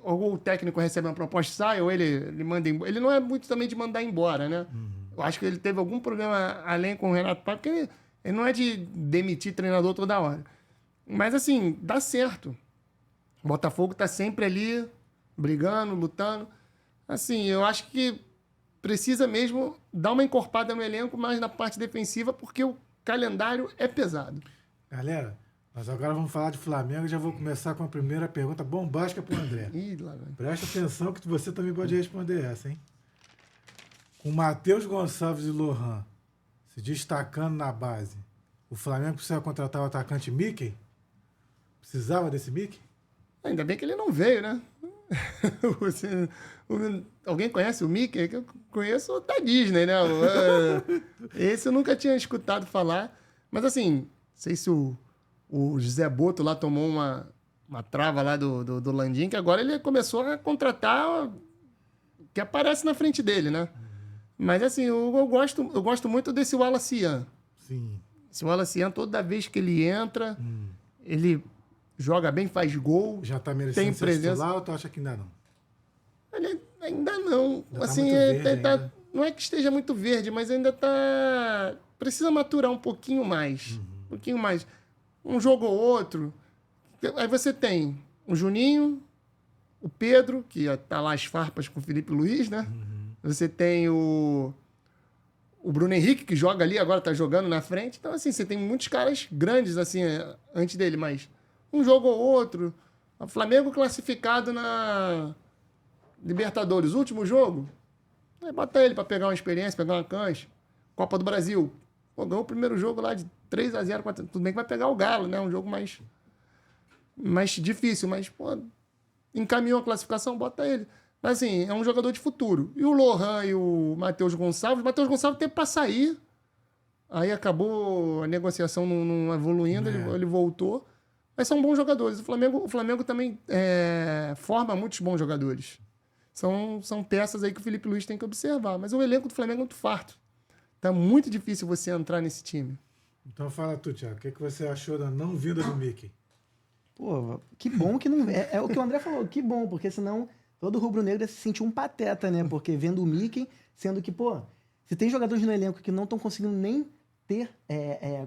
Ou o técnico recebe uma proposta e sai, ou ele manda embora. Ele não é muito também de mandar embora, né? Eu acho que ele teve algum problema além com o Renato Paiva, porque ele não é de demitir treinador toda hora. Mas, assim, dá certo. O Botafogo tá sempre ali, brigando, lutando. Assim, eu acho que precisa mesmo dar uma encorpada no elenco, mais na parte defensiva, porque o calendário é pesado. Galera, nós agora vamos falar de Flamengo e já vou começar com a primeira pergunta bombástica pro André. Ih, lá vem. Presta atenção que você também pode responder essa, hein? Com Matheus Gonçalves e Lohan se destacando na base, o Flamengo precisa contratar o atacante Mickey? Precisava desse Mickey? Ainda bem que ele não veio, né? Alguém conhece o Mickey? Que eu conheço o da Disney, né? Esse eu nunca tinha escutado falar. Mas assim, não sei se o José Boto lá tomou uma trava lá do Landim, que agora ele começou a contratar o que aparece na frente dele, né? Mas assim, eu gosto muito desse Wallace Ian. Sim. Esse Wallace Ian, toda vez que ele entra, ele joga bem, faz gol. Já tá merecendo Tem ser presença. titular ou tu acha que ainda não? Ele ainda não. Ainda tá Assim, muito verde ainda. não é que esteja muito verde, mas ainda tá. Precisa maturar um pouquinho mais. Um pouquinho mais. Um jogo ou outro. Aí você tem o Juninho, o Pedro, que tá lá as farpas com o Felipe Luiz, né? Você tem o Bruno Henrique, que joga ali, agora tá jogando na frente. Então, assim, você tem muitos caras grandes, assim, antes dele, mas um jogo ou outro. O Flamengo classificado na Libertadores, último jogo, aí bota ele para pegar uma experiência, pegar uma cancha. Copa do Brasil. Pô, ganhou o primeiro jogo lá de 3-0. Tudo bem que vai pegar o Galo, né? Um jogo mais difícil, mas, pô, encaminhou a classificação, bota ele. Mas, assim, é um jogador de futuro. E o Lohan e o Matheus Gonçalves. O Matheus Gonçalves teve para sair. Aí acabou a negociação não evoluindo, ele voltou. Mas são bons jogadores. O Flamengo também forma muitos bons jogadores. São peças aí que o Felipe Luiz tem que observar. Mas o elenco do Flamengo é muito farto. Tá muito difícil você entrar nesse time. Então fala tu, Thiago. O que você achou da não vinda do Mickey? Pô, que bom que não... É o que o André falou, que bom, porque senão todo rubro-negro ia se sentir um pateta, né? Porque vendo o Mickey, sendo que, pô, se tem jogadores no elenco que não estão conseguindo nem ter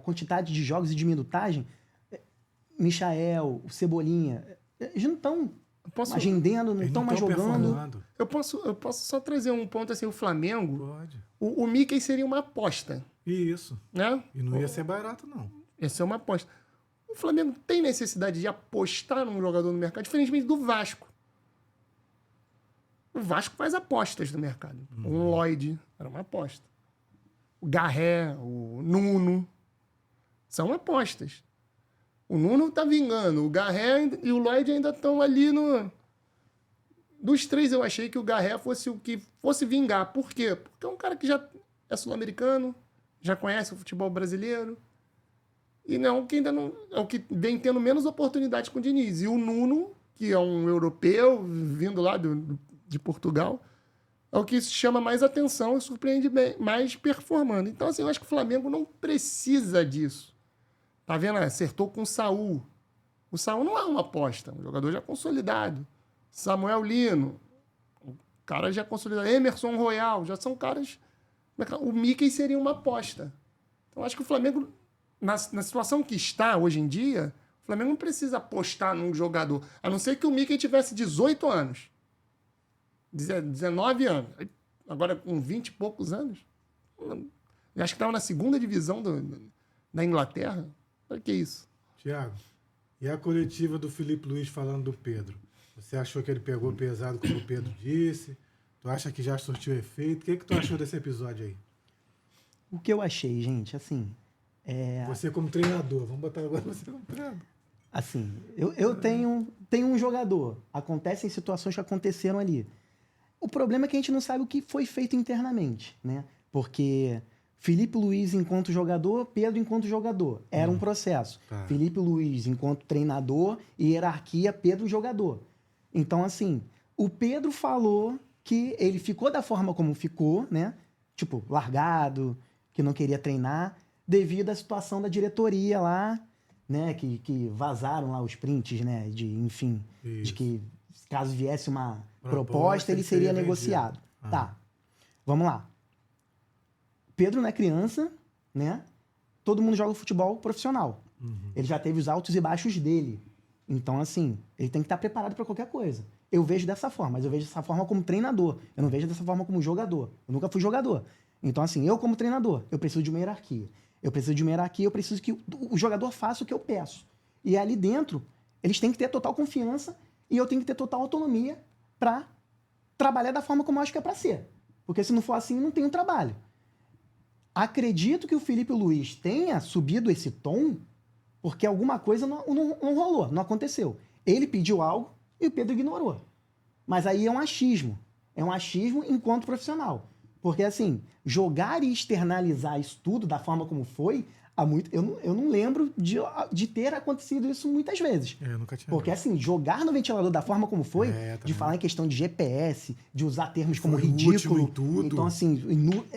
quantidade de jogos e de minutagem, Michael, o Cebolinha, eles não estão agendando, não Eles estão mais tão jogando. performando. Eu posso só trazer um ponto assim, o Flamengo, Pode. o Mickey seria uma aposta, Isso. né? E não ia ser barato, não. Ia ser uma aposta. O Flamengo tem necessidade de apostar num jogador no mercado, diferentemente do Vasco. O Vasco faz apostas no mercado. O Lloyd era uma aposta. O Garré, o Nuno, são apostas. O Nuno tá vingando, o Garré e o Lloyd ainda estão ali no... Dos três, eu achei que o Garré fosse o que fosse vingar. Por quê? Porque é um cara que já é sul-americano, já conhece o futebol brasileiro, e não que ainda não... É o que vem tendo menos oportunidades com o Diniz. E o Nuno, que é um europeu, vindo lá de Portugal, é o que chama mais atenção e surpreende mais performando. Então, assim, eu acho que o Flamengo não precisa disso. Tá vendo? Acertou com o Saul. O Saul não é uma aposta, um jogador já consolidado. Samuel Lino, o cara já consolidado. Emerson Royal, já são caras... O Mickey seria uma aposta. Então, acho que o Flamengo, na situação que está hoje em dia, o Flamengo não precisa apostar num jogador, a não ser que o Mickey tivesse 18 anos. 19 anos. Agora, com 20 e poucos anos, eu acho que estava na segunda divisão da Inglaterra. Olha que isso. Thiago, e a coletiva do Felipe Luiz falando do Pedro? Você achou que ele pegou pesado, como o Pedro disse? Tu acha que já surtiu efeito? O que tu achou desse episódio aí? O que eu achei, gente, assim, Você como treinador, vamos botar agora você como treinador. assim, eu tenho um jogador, acontecem situações que aconteceram ali. O problema é que a gente não sabe o que foi feito internamente, né? Porque Felipe Luiz enquanto jogador, Pedro enquanto jogador. Era um processo. Tá. Felipe Luiz enquanto treinador e hierarquia, Pedro jogador. Então, assim, o Pedro falou que ele ficou da forma como ficou, né? Tipo, largado, que não queria treinar, devido à situação da diretoria lá, né? Que vazaram lá os prints, né? Enfim, de Isso. que caso viesse uma Proposta, proposta, ele ele seria seria negociado. vendido. Ah. Tá, vamos lá. Pedro não é criança, né? Todo mundo joga futebol profissional. Ele já teve os altos e baixos dele. Então, assim, ele tem que estar preparado para qualquer coisa. Eu vejo dessa forma, mas eu vejo dessa forma como treinador. Eu não vejo dessa forma como jogador. Eu nunca fui jogador. Então, assim, eu como treinador, eu preciso de uma hierarquia. Eu preciso de uma hierarquia, eu preciso que o jogador faça o que eu peço. E ali dentro, eles têm que ter total confiança e eu tenho que ter total autonomia para trabalhar da forma como eu acho que é para ser. Porque se não for assim, não tem um trabalho. Acredito que o Felipe Luiz tenha subido esse tom porque alguma coisa não rolou, não aconteceu. Ele pediu algo e o Pedro ignorou. Mas aí é um achismo. É um achismo enquanto profissional. Porque, assim, jogar e externalizar isso tudo da forma como foi, eu não lembro de ter acontecido isso muitas vezes. Eu nunca tinha. Porque, assim, jogar no ventilador da forma como foi, É, de também. falar em questão de GPS, de usar termos como Foi o último ridículo. em tudo. Então, assim,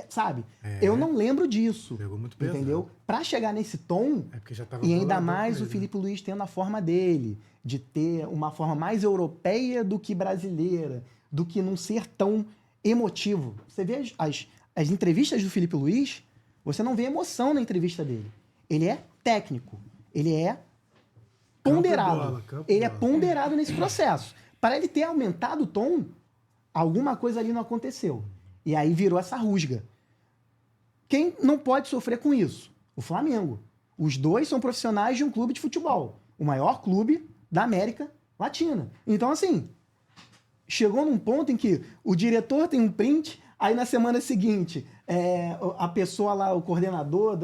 sabe? É. Eu não lembro disso. Pegou muito pesado. Entendeu? Pra chegar nesse tom, É porque já tava e ainda boladão mais com o ele, Felipe Luiz tendo a forma dele, de ter uma forma mais europeia do que brasileira, do que não ser tão emotivo. Você vê as entrevistas do Felipe Luiz, você não vê emoção na entrevista dele. Ele é técnico, ele é ponderado. bola, campo Ele é bola. ponderado nesse processo. Para ele ter aumentado o tom, alguma coisa ali não aconteceu. E aí virou essa rusga. Quem não pode sofrer com isso? O Flamengo. Os dois são profissionais de um clube de futebol. O maior clube da América Latina. Então, assim, chegou num ponto em que o diretor tem um print, aí na semana seguinte, a pessoa lá, o coordenador,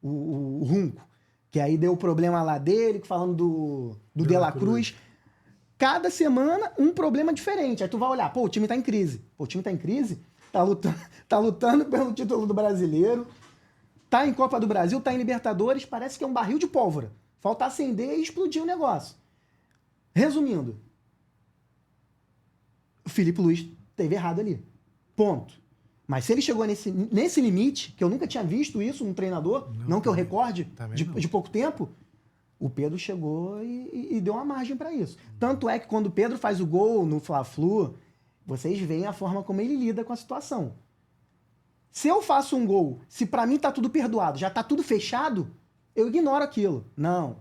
o Runco, que aí deu o problema lá dele, falando do De La Cruz. Cada semana, um problema diferente. Aí tu vai olhar, pô, o time tá em crise. Pô, o time tá em crise? Tá lutando pelo título do brasileiro, tá em Copa do Brasil, tá em Libertadores, parece que é um barril de pólvora. Falta acender e explodir o negócio. Resumindo, o Felipe Luiz teve errado ali. Ponto. Mas se ele chegou nesse limite, que eu nunca tinha visto isso num treinador, não que eu recorde, de pouco tempo, o Pedro chegou e deu uma margem para isso. Tanto é que quando o Pedro faz o gol no Fla-Flu, vocês veem a forma como ele lida com a situação. Se eu faço um gol, se para mim tá tudo perdoado, já tá tudo fechado, eu ignoro aquilo. Não.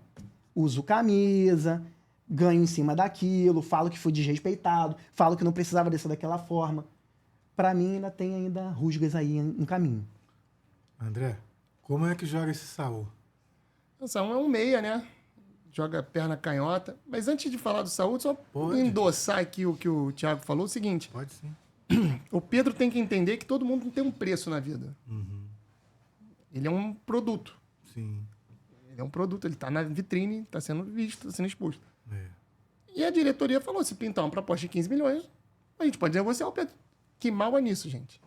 Uso camisa, ganho em cima daquilo, falo que fui desrespeitado, falo que não precisava descer daquela forma. Para mim ainda rusgas aí em caminho. André, como é que joga esse Saul? O Saul é um meia, né? Joga perna canhota. Mas antes de falar do Saul, só Pode. endossar aqui o que o Thiago falou, o seguinte. Pode sim. O Pedro tem que entender que todo mundo tem um preço na vida. Ele é um produto. Sim. Ele é um produto, ele está na vitrine, está sendo visto, está sendo exposto. É. E a diretoria falou, se pintar uma proposta de 15 milhões, a gente pode negociar o Pedro. Que mal é nisso, gente?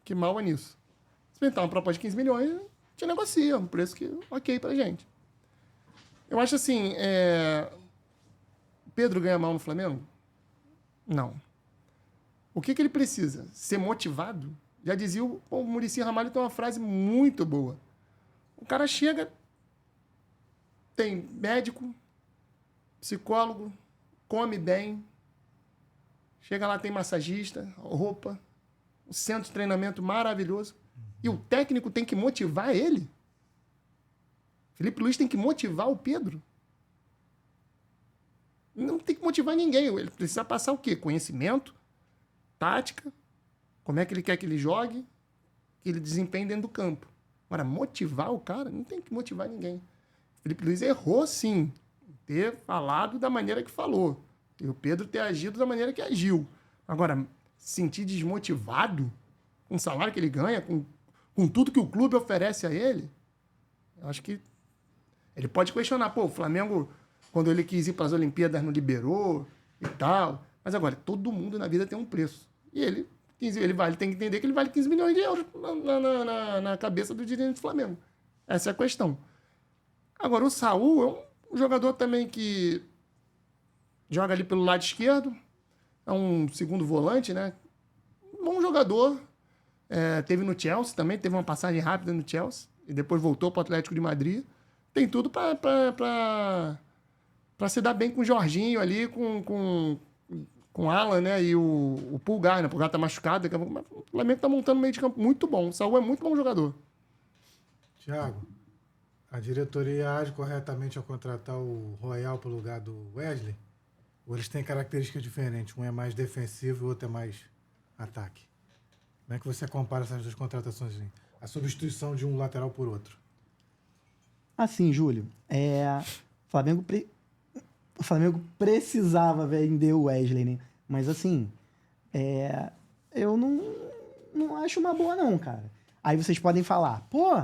Que mal é nisso? Se pintar uma proposta de 15 milhões, a gente negocia, um preço que ok pra gente. Eu acho assim, Pedro ganha mal no Flamengo? Não. O que ele precisa? Ser motivado? Já dizia o Muricy Ramalho, tem uma frase muito boa. O cara chega, tem médico, psicólogo, come bem, chega lá, tem massagista, roupa, um centro de treinamento maravilhoso. E o técnico tem que motivar ele. Felipe Luiz tem que motivar o Pedro. Não tem que motivar ninguém. Ele precisa passar o quê? Conhecimento, tática, como é que ele quer que ele jogue, que ele desempenhe dentro do campo. Agora, motivar o cara, não tem que motivar ninguém. Felipe Luiz errou, sim, ter falado da maneira que falou. E o Pedro ter agido da maneira que agiu. Agora, se sentir desmotivado com o salário que ele ganha, com com tudo que o clube oferece a ele, eu acho que ele pode questionar, pô, o Flamengo, quando ele quis ir para as Olimpíadas, não liberou e tal. Mas agora, todo mundo na vida tem um preço. E ele tem que entender que ele vale 15 milhões de euros na cabeça do dirigente do Flamengo. Essa é a questão. Agora, o Saúl é um jogador também que joga ali pelo lado esquerdo, é um segundo volante, né? Bom jogador. Teve no Chelsea também, teve uma passagem rápida no Chelsea, e depois voltou para o Atlético de Madrid. Tem tudo para se dar bem com o Jorginho ali, com o Alan, né? E o Pulgar, né? O Pulgar tá machucado. O Flamengo tá montando um meio de campo muito bom. O Saúl é muito bom jogador. Thiago, a diretoria age corretamente ao contratar o Royal para o lugar do Wesley? Ou eles têm características diferentes? Um é mais defensivo e o outro é mais ataque? Como é que você compara essas duas contratações? A substituição de um lateral por outro? Assim, Júlio, o Flamengo precisava vender o Wesley, né? Mas assim, eu não acho uma boa não, cara. Aí vocês podem falar, pô,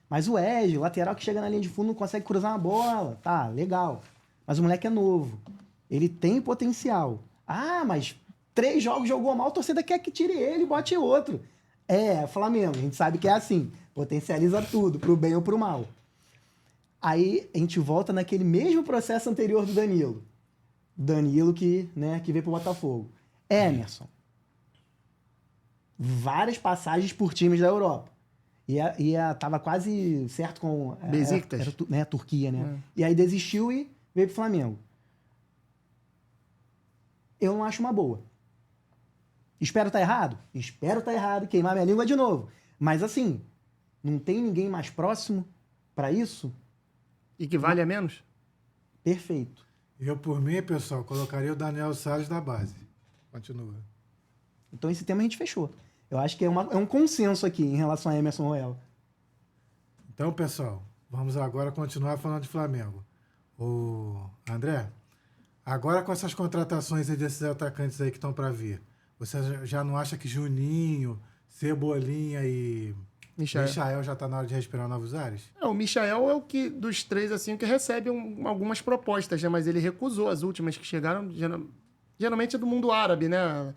mas o Wesley, o lateral que chega na linha de fundo, não consegue cruzar uma bola. Tá, legal. Mas o moleque é novo. Ele tem potencial. Ah, mas 3 jogos jogou mal, a torcida quer que tire ele e bote outro. Flamengo, a gente sabe que é assim. Potencializa tudo, pro bem ou pro mal. Aí a gente volta naquele mesmo processo anterior do Danilo. Danilo que veio pro Botafogo. Emerson. Várias passagens por times da Europa. Tava quase certo com... Besiktas. Era Turquia, né? E aí desistiu e veio pro Flamengo. Eu não acho uma boa. Espero estar errado? Espero estar errado, queimar minha língua de novo. Mas assim, não tem ninguém mais próximo para isso? E que vale a menos? Perfeito. Eu, por mim, pessoal, colocaria o Daniel Salles da base. Continua. Então esse tema a gente fechou. Eu acho que é um consenso aqui em relação a Emerson Royal. Então, pessoal, vamos agora continuar falando de Flamengo. O André, agora com essas contratações aí desses atacantes aí que estão para vir, você já não acha que Juninho, Cebolinha e Michael já está na hora de respirar novos ares? O Michael é o que, dos três, assim, que recebe algumas propostas, né? Mas ele recusou as últimas que chegaram, geralmente é do mundo árabe, né?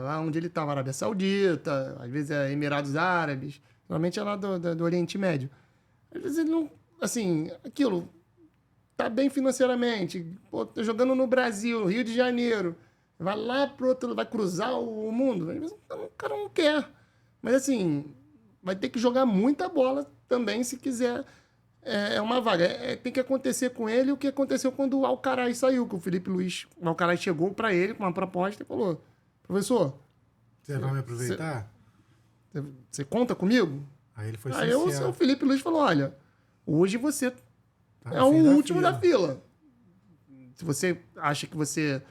Lá onde ele estava, Arábia Saudita, às vezes é Emirados Árabes, geralmente é lá do Oriente Médio. Às vezes ele não, assim, aquilo, tá bem financeiramente, pô, tá jogando no Brasil, Rio de Janeiro, vai lá pro outro, vai cruzar o mundo, às vezes o cara não quer. Mas assim, vai ter que jogar muita bola também se quiser uma vaga. Tem que acontecer com ele o que aconteceu quando o Alcaraz saiu, que o Felipe Luiz, o Alcaraz chegou para ele com uma proposta e falou: professor, você vai me aproveitar? Você conta comigo? Aí ele foi Aí sincero. o Felipe Luiz falou: olha, hoje você Tá é no o fim da último fila. da fila. Se você acha que você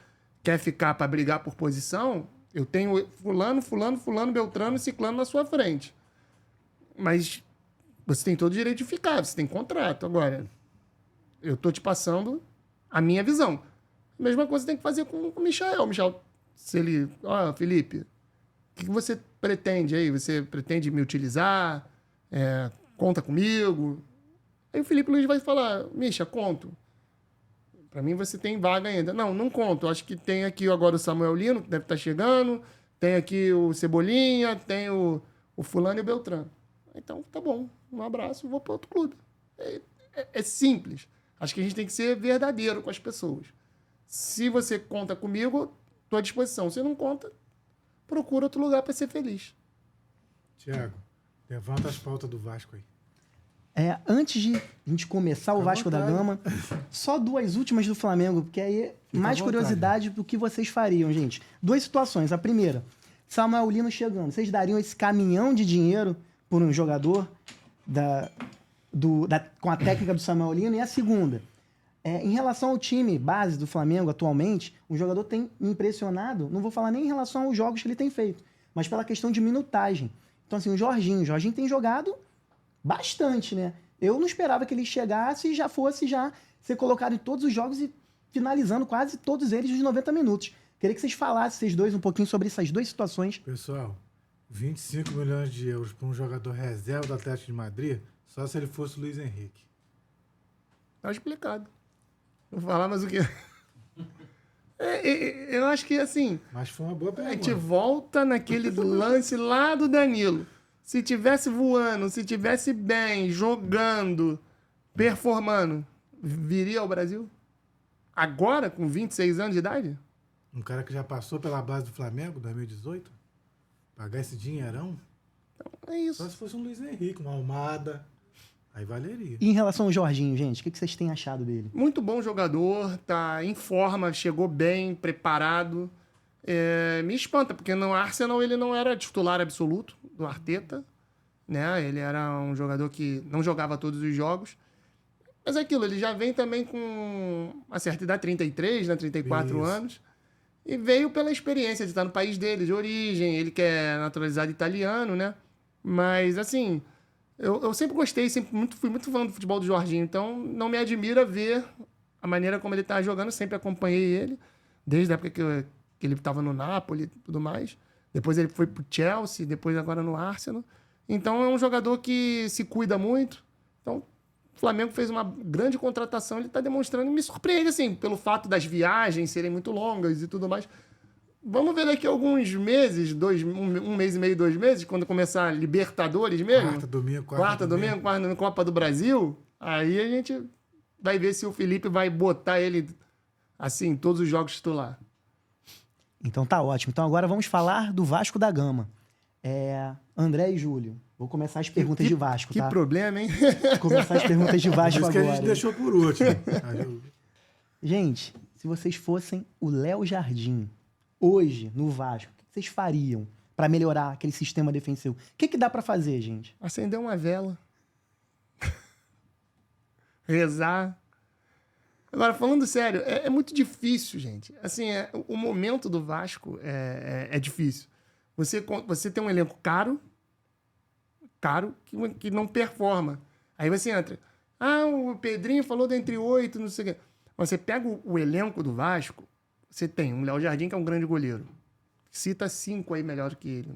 quer ficar para brigar por posição, eu tenho fulano, Beltrano e Ciclano na sua frente. Mas você tem todo o direito de ficar, você tem contrato. Agora, eu tô te passando a minha visão. A mesma coisa tem que fazer com o Michael. Michael, se ele... Felipe, o que você pretende aí? Você pretende me utilizar? Conta comigo? Aí o Felipe Luiz vai falar: Misha, conto. Para mim você tem vaga ainda. Não conto. Acho que tem aqui agora o Samuel Lino, que deve estar chegando. Tem aqui o Cebolinha, tem o fulano e o Beltrano. Então, tá bom. Um abraço, vou para outro clube. É simples. Acho que a gente tem que ser verdadeiro com as pessoas. Se você conta comigo, estou à disposição. Se não conta, procura outro lugar para ser feliz. Tiago, levanta as pautas do Vasco aí. Antes de a gente começar o Fica à Vasco da vontade. Gama, só 2 últimas do Flamengo, porque aí mais à curiosidade do que vocês fariam, gente. 2 situações. A primeira, Samuel Lino chegando. Vocês dariam esse caminhão de dinheiro por um jogador com a técnica do Samuel Lino? E a segunda, em relação ao time base do Flamengo atualmente, o jogador tem me impressionado, não vou falar nem em relação aos jogos que ele tem feito, mas pela questão de minutagem. Então, assim, o Jorginho tem jogado bastante, né? Eu não esperava que ele chegasse e já fosse ser colocado em todos os jogos e finalizando quase todos eles nos 90 minutos. Queria que vocês falassem, vocês dois, um pouquinho sobre essas 2 situações. Pessoal, 25 milhões de euros para um jogador reserva do Atlético de Madrid, só se ele fosse o Luiz Henrique. Tá explicado. Vou falar mais o quê? Eu acho que, assim, Mas foi uma boa a gente pergunta. volta naquele lance lá do Danilo. Se tivesse voando, se tivesse bem, jogando, performando, viria ao Brasil? Agora, com 26 anos de idade? Um cara que já passou pela base do Flamengo, 2018, pagar esse dinheirão, É isso. só se fosse um Luiz Henrique, uma Almada, aí valeria. E em relação ao Jorginho, gente, o que vocês têm achado dele? Muito bom jogador, tá em forma, chegou bem, preparado. Me espanta, porque no Arsenal ele não era titular absoluto do Arteta, né? Ele era um jogador que não jogava todos os jogos. Mas é aquilo, ele já vem também com uma certa idade, 33, né? 34 Isso. anos. E veio pela experiência de estar no país dele, de origem. Ele que é naturalizado italiano, né? Mas, assim, eu sempre gostei, fui muito fã do futebol do Jorginho. Então, não me admira ver a maneira como ele está jogando. Sempre acompanhei ele, desde a época que ele estava no Napoli e tudo mais. Depois ele foi pro Chelsea, depois agora no Arsenal. Então, é um jogador que se cuida muito. Então, o Flamengo fez uma grande contratação, ele está demonstrando, e me surpreende, assim, pelo fato das viagens serem muito longas e tudo mais. Vamos ver daqui a alguns meses, um mês e meio, 2 meses, quando começar a Libertadores mesmo. Quarta, domingo, Quarta, domingo, quarta Copa do Brasil. Aí a gente vai ver se o Felipe vai botar ele, assim, em todos os jogos titular. Então tá ótimo. Então agora vamos falar do Vasco da Gama. André e Júlio. Vou começar as perguntas de Vasco, Que tá? problema, hein? Vou começar as perguntas de Por Vasco isso que a agora. gente deixou por último. Aí Gente, se vocês fossem o Léo Jardim, hoje, no Vasco, o que vocês fariam pra melhorar aquele sistema defensivo? O que dá pra fazer, gente? Acender uma vela. Rezar. Agora, falando sério, é muito difícil, gente. Assim, o momento do Vasco é difícil. Você tem um elenco caro, que não performa. Aí você entra. O Pedrinho falou dentre 8, não sei o quê. Você pega o elenco do Vasco, você tem um Léo Jardim, que é um grande goleiro. Cita 5 aí melhor que ele.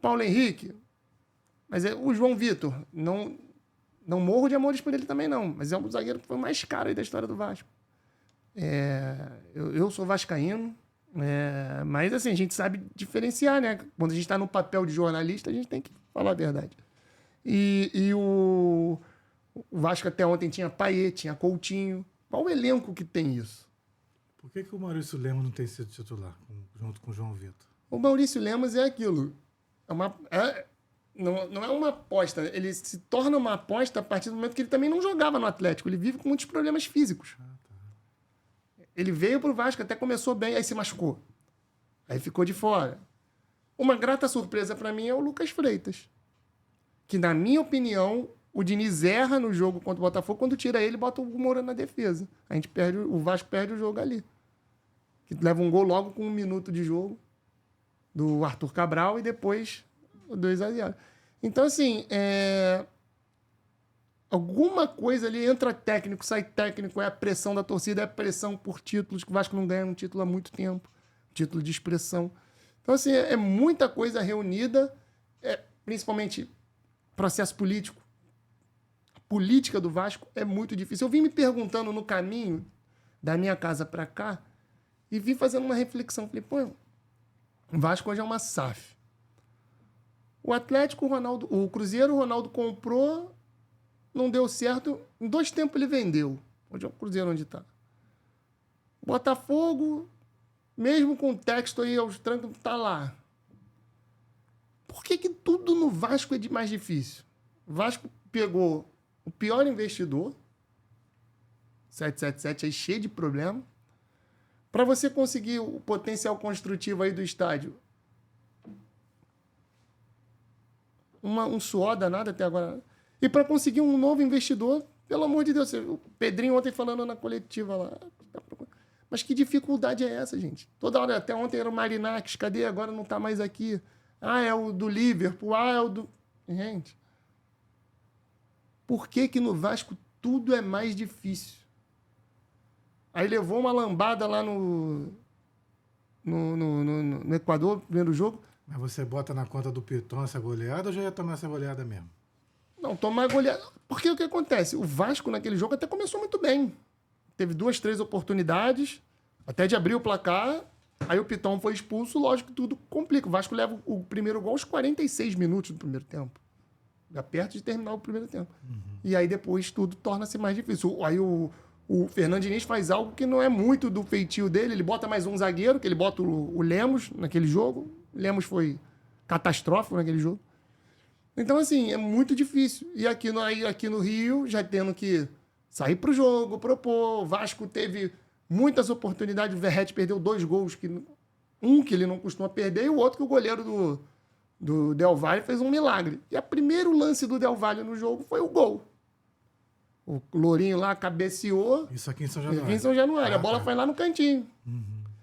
Paulo Henrique. Mas o João Vitor. Não morro de amores por ele também, não. Mas é um zagueiro que foi o mais caro aí da história do Vasco. Eu sou vascaíno. Mas, assim, a gente sabe diferenciar, né? Quando a gente está no papel de jornalista, a gente tem que falar a verdade. E o Vasco até ontem tinha Payet, tinha Coutinho. Qual o elenco que tem isso? por que o Maurício Lema não tem sido titular junto com o João Vitor? O Maurício Lemos é aquilo. Não é uma aposta. Ele se torna uma aposta a partir do momento que ele também não jogava no Atlético. Ele vive com muitos problemas físicos. Ele veio pro Vasco, até começou bem, aí se machucou. Aí ficou de fora. Uma grata surpresa para mim é o Lucas Freitas. Que, na minha opinião, o Diniz erra no jogo contra o Botafogo. Quando tira ele, bota o Moura na defesa. O Vasco perde o jogo ali. Que leva um gol logo com 1 minuto de jogo do Arthur Cabral e depois o 2-0. Então, assim, alguma coisa ali, entra técnico, sai técnico, é a pressão da torcida, é a pressão por títulos, que o Vasco não ganha um título há muito tempo, título de expressão. Então, assim, é muita coisa reunida, principalmente processo político. A política do Vasco é muito difícil. Eu vim me perguntando no caminho da minha casa para cá e vim fazendo uma reflexão. Falei, o Vasco hoje é uma SAF. O Atlético, o Cruzeiro, o Ronaldo comprou, não deu certo. Em 2 tempos ele vendeu. Hoje é o Cruzeiro onde está. Botafogo, mesmo com o texto aí aos trancos, está lá. Por que tudo no Vasco é mais difícil? O Vasco pegou o pior investidor, 777 aí cheio de problema, para você conseguir o potencial construtivo aí do estádio. Um suor danado até agora. E para conseguir um novo investidor, pelo amor de Deus. O Pedrinho ontem falando na coletiva lá. Mas que dificuldade é essa, gente? Toda hora, até ontem era o Marinakis, cadê? Agora não está mais aqui. É o do Liverpool, é o do... Gente, por que no Vasco tudo é mais difícil? Aí levou uma lambada lá no Equador, primeiro jogo. Mas você bota na conta do Piton essa goleada ou já ia tomar essa goleada mesmo? Não, tomar goleada. Porque o que acontece? O Vasco naquele jogo até começou muito bem. Teve 2, 3 oportunidades, até de abrir o placar. Aí o Piton foi expulso, lógico que tudo complica. O Vasco leva o primeiro gol aos 46 minutos do primeiro tempo. Já perto de terminar o primeiro tempo. E aí depois tudo torna-se mais difícil. Aí o Fernando Diniz faz algo que não é muito do feitio dele. Ele bota mais um zagueiro, que ele bota o Lemos naquele jogo. O Lemos foi catastrófico naquele jogo. Então, assim, é muito difícil. E aqui no Rio, já tendo que sair pro jogo, propor. O Vasco teve muitas oportunidades. O Verratti perdeu 2 gols. Um que ele não costuma perder e o outro que o goleiro do Del Valle fez um milagre. E o primeiro lance do Del Valle no jogo foi o gol. O Lourinho lá cabeceou. Isso aqui em São Januário. Aqui em São Januário. A bola foi lá no cantinho.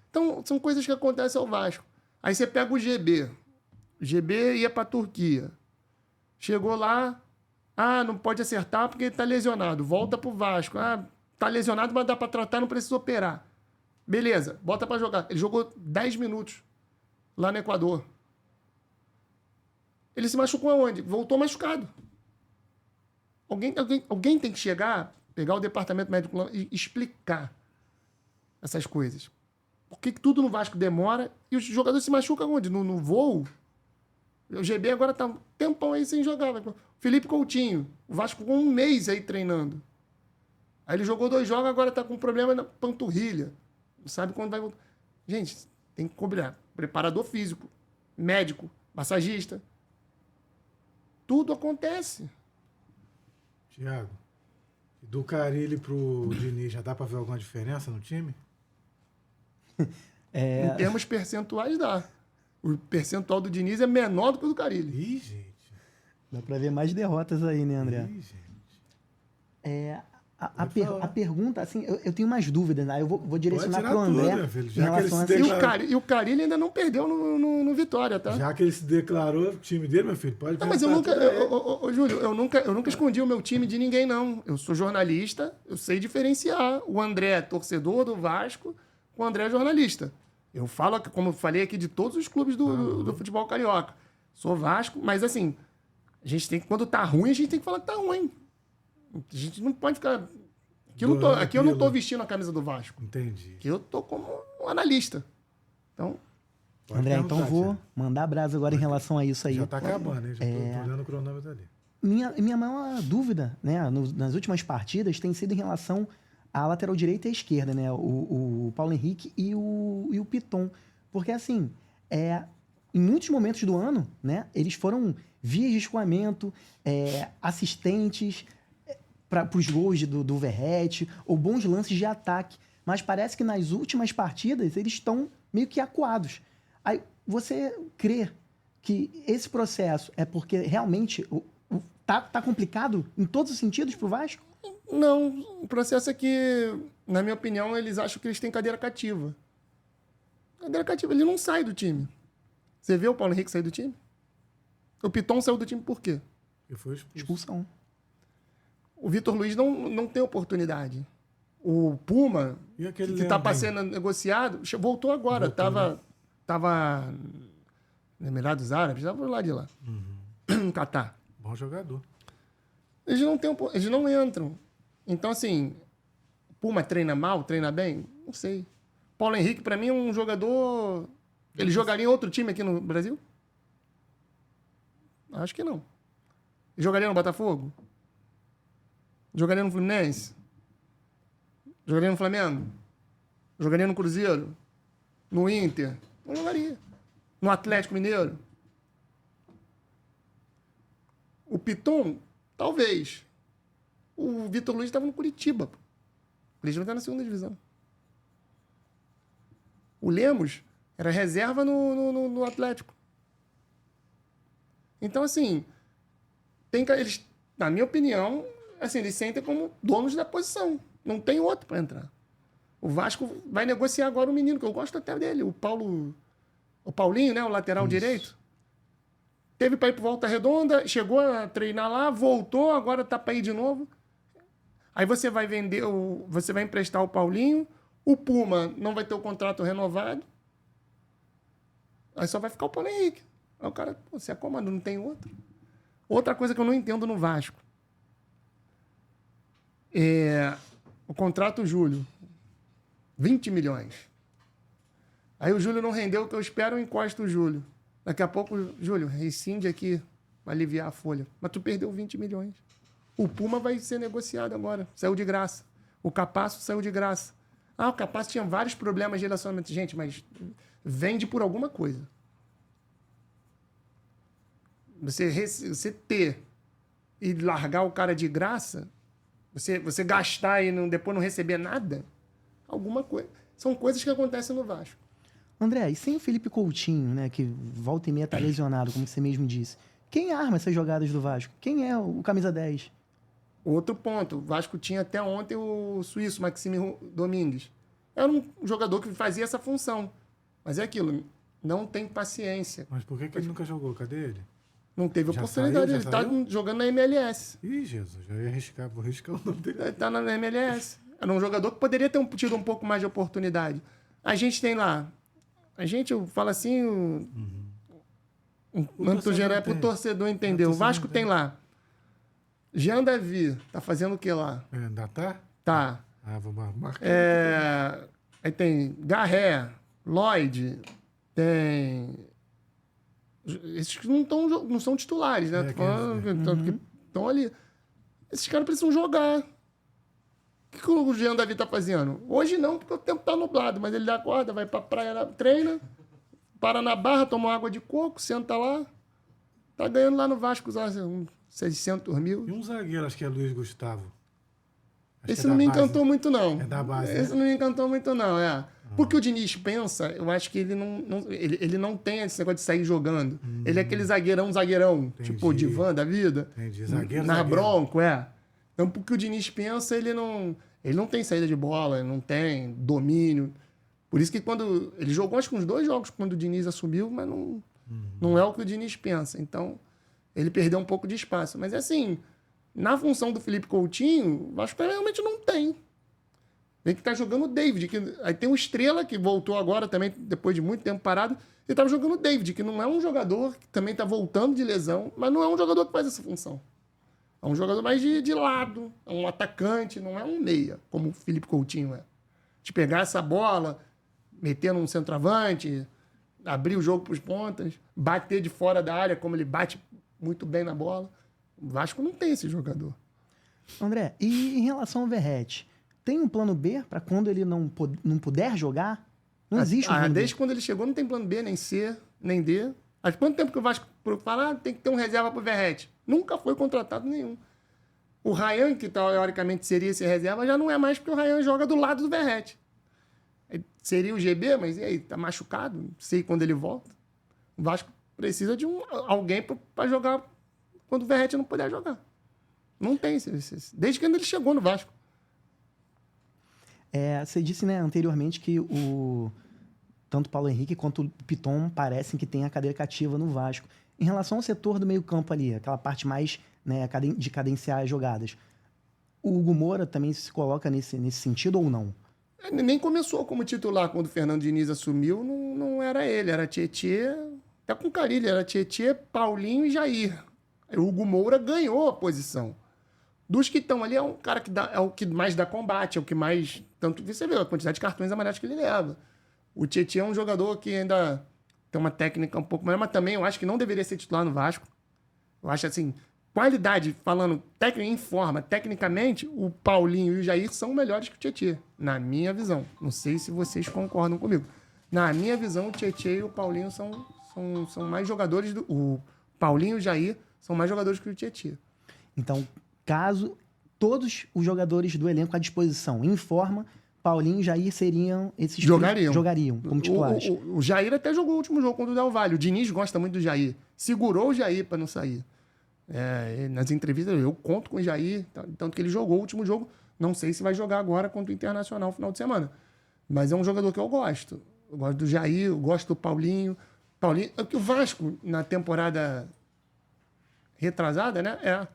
Então, são coisas que acontecem ao Vasco. Aí você pega o GB. O GB ia pra Turquia. Chegou lá. Ah, não pode acertar porque ele tá lesionado. Volta pro Vasco. Ah, tá lesionado, mas dá pra tratar, não precisa operar. Beleza, bota pra jogar. Ele jogou 10 minutos lá no Equador. Ele se machucou aonde? Voltou machucado. Alguém tem que chegar, pegar o departamento médico e explicar essas coisas. Por que tudo no Vasco demora e os jogadores se machucam onde? No voo? O GB agora tá um tempão aí sem jogar. Felipe Coutinho, o Vasco com 1 mês aí treinando. Aí ele jogou 2 jogos, agora tá com problema na panturrilha. Não sabe quando vai voltar. Gente, tem que combinar. Preparador físico, médico, massagista. Tudo acontece. Thiago, do Carille pro Diniz, já dá pra ver alguma diferença no time? Em termos percentuais, dá. O percentual do Diniz é menor do que o do Carille. Ih, gente. Dá pra ver mais derrotas aí, né, André? Ih, gente. A pergunta, assim, eu tenho umas dúvidas, né? Eu vou direcionar tirar pro André. tudo, meu filho, em já que ele relação se a essa- declarou. E o Carille ainda não perdeu no Vitória, tá? Já que ele se declarou o time dele, meu filho, pode Não, mas eu nunca, perguntar tudo a ele. ô, Júlio, eu nunca escondi o meu time de ninguém, não. Eu sou jornalista, eu sei diferenciar. O André é torcedor do Vasco, o André é jornalista. Eu falo, como eu falei aqui, de todos os clubes do futebol carioca. Sou Vasco, mas assim, a gente tem que, quando tá ruim, a gente tem que falar que tá ruim. A gente não pode ficar... Aqui eu não tô vestindo a camisa do Vasco. Entendi. Aqui eu tô como um analista. Então, Pode André, então perguntar, vou Thiago. mandar brasa agora em relação a isso aí. Já tá acabando, hein? Já tô olhando o cronômetro ali. Minha maior dúvida, né, nas últimas partidas tem sido em relação à lateral direita e à esquerda, né? O Paulo Henrique e o Piton. Porque, assim, em muitos momentos do ano, né, eles foram vias de escoamento, assistentes para os gols do Verratti, ou bons lances de ataque. Mas parece que nas últimas partidas eles estão meio que acuados. Aí você crê que esse processo é porque realmente tá complicado em todos os sentidos pro Vasco? não, o processo é que, na minha opinião, eles acham que eles têm cadeira cativa. Cadeira cativa, ele não sai do time. Você vê o Paulo Henrique sair do time? O Piton saiu do time por quê? E foi expulso. Expulsão. O Vitor Luiz não tem oportunidade. O Puma, E aquele que está Leandrinho? sendo negociado, voltou agora. Voltou, Tava nos Emirados Árabes, estava lá de lá. No Catar. Bom jogador. Eles não entram. Então, assim, o Puma treina mal, treina bem? Não sei. Paulo Henrique, para mim, é um jogador... Ele jogaria em outro time aqui no Brasil? Acho que não. Ele jogaria no Botafogo? Jogaria no Fluminense? Jogaria no Flamengo? Jogaria no Cruzeiro? No Inter? Não jogaria. No Atlético Mineiro? O Piton, talvez. O Vitor Luiz estava no Curitiba. O Curitiba está na 2ª divisão. O Lemos era reserva no Atlético. Então, assim, eles, na minha opinião, assim, eles sentem como donos da posição. Não tem outro para entrar. O Vasco vai negociar agora o menino, que eu gosto até dele, o Paulinho, né, o lateral direito. Teve para ir para Volta Redonda, chegou a treinar lá, voltou, agora tá para ir de novo. Aí você vai você vai emprestar o Paulinho, o Puma não vai ter o contrato renovado. Aí só vai ficar o Paulo Henrique. Aí o cara, pô, se acomoda, não tem outro. Outra coisa que eu não entendo no Vasco. O contrato Júlio, 20 milhões. Aí o Júlio não rendeu o que eu espero, eu encosto o Júlio. Daqui a pouco, Júlio, rescinde aqui, vai aliviar a folha. Mas tu perdeu 20 milhões. O Puma vai ser negociado agora, saiu de graça. O Capasso saiu de graça. Ah, o Capasso tinha vários problemas de relacionamento. Gente, mas vende por alguma coisa. Você ter e largar o cara de graça, você gastar e depois não receber nada, alguma coisa. São coisas que acontecem no Vasco. André, e sem o Felipe Coutinho, né, que volta e meia tá lesionado, como você mesmo disse, quem arma essas jogadas do Vasco? Quem é o camisa 10? Outro ponto, o Vasco tinha até ontem o suíço, Maxime Domingues. Era um jogador que fazia essa função. Mas é aquilo, não tem paciência. Mas por que ele nunca jogou? Cadê ele? Não teve Já oportunidade. saiu? Ele tá jogando na MLS. Ih, Jesus, já ia arriscar, vou arriscar o nome dele. Ele tá na MLS. Era um jogador que poderia ter tido um pouco mais de oportunidade. A gente tem lá... eu falo assim... Âmbito geral é pro torcedor entender. O Vasco tem lá... Jean Davi, tá fazendo o que lá? Ainda tá? Tá. Ah, vou marcar. Aí tem Garré, Lloyd, tem... Esses que não são titulares, né? Que estão ali. Esses caras precisam jogar. O que o Jean Davi tá fazendo? Hoje não, porque o tempo tá nublado, mas ele acorda, vai pra praia, treina, para na barra, toma uma água de coco, senta lá. Tá ganhando lá no Vasco, uns 600 mil. E um zagueiro, acho que é Luiz Gustavo. Acho Esse que é não da me base. encantou muito, não. É da base, Esse né? não me encantou muito, não, Porque o Diniz pensa, eu acho que ele não tem esse negócio de sair jogando. Ele é aquele zagueirão, Entendi. tipo o Divan da vida. Entendi. Zagueiro, Na zagueiro. bronco, Então, porque o Diniz pensa, ele não tem saída de bola, ele não tem domínio. Por isso que quando... Ele jogou, acho que uns 2 jogos quando o Diniz assumiu, mas não é o que o Diniz pensa. Então, ele perdeu um pouco de espaço. Mas, assim, na função do Felipe Coutinho, o Vasco realmente não tem. Tem que estar jogando o David. Aí tem o Estrela, que voltou agora também, depois de muito tempo parado. Ele estava jogando o David, que não é um jogador que também está voltando de lesão, mas não é um jogador que faz essa função. É um jogador mais de lado, é um atacante, não é um meia, como o Felipe Coutinho é. De pegar essa bola, meter num centroavante, abrir o jogo para os pontas, bater de fora da área, como ele bate muito bem na bola. O Vasco não tem esse jogador. André, e em relação ao Verratti, tem um plano B para quando ele não puder jogar? Não existe um plano B. Desde quando ele chegou, não tem plano B, nem C, nem D. Há quanto tempo que o Vasco fala tem que ter um reserva para o Verratti? Nunca foi contratado nenhum. O Ryan, que teoricamente seria esse reserva, já não é mais porque o Ryan joga do lado do Verratti. Seria o GB, mas e aí? Tá machucado? Não sei quando ele volta. O Vasco precisa de alguém para jogar quando o Verratti não puder jogar. Não tem. Desde quando ele chegou no Vasco. Você disse, né, anteriormente que tanto o Paulo Henrique quanto o Piton parecem que tem a cadeira cativa no Vasco. Em relação ao setor do meio-campo ali, aquela parte mais, né, de cadenciar as jogadas, o Hugo Moura também se coloca nesse sentido ou não? Nem começou como titular quando o Fernando Diniz assumiu, não era ele, era Tietê, até com Carille, era Tietê, Paulinho e Jair. Aí o Hugo Moura ganhou a posição. Dos que estão ali, é um cara que é o que mais dá combate, é o que mais... Tanto que você vê a quantidade de cartões amarelos que ele leva. O Tietê é um jogador que ainda tem uma técnica um pouco maior, mas também eu acho que não deveria ser titular no Vasco. Eu acho assim, qualidade, falando em forma, tecnicamente, o Paulinho e o Jair são melhores que o Tietê, na minha visão. Não sei se vocês concordam comigo. Na minha visão, o Tietê e o Paulinho são mais jogadores o Paulinho e o Jair são mais jogadores que o Tietê. Então, caso todos os jogadores do elenco à disposição em forma, Paulinho e Jair seriam esses... Jogariam como titulares. O Jair até jogou o último jogo contra o Del Valle. O Diniz gosta muito do Jair. Segurou o Jair para não sair. Nas entrevistas, eu conto com o Jair, tanto que ele jogou o último jogo. Não sei se vai jogar agora contra o Internacional no final de semana. Mas é um jogador que eu gosto. Eu gosto do Jair, eu gosto do Paulinho. O Vasco, na temporada retrasada, né?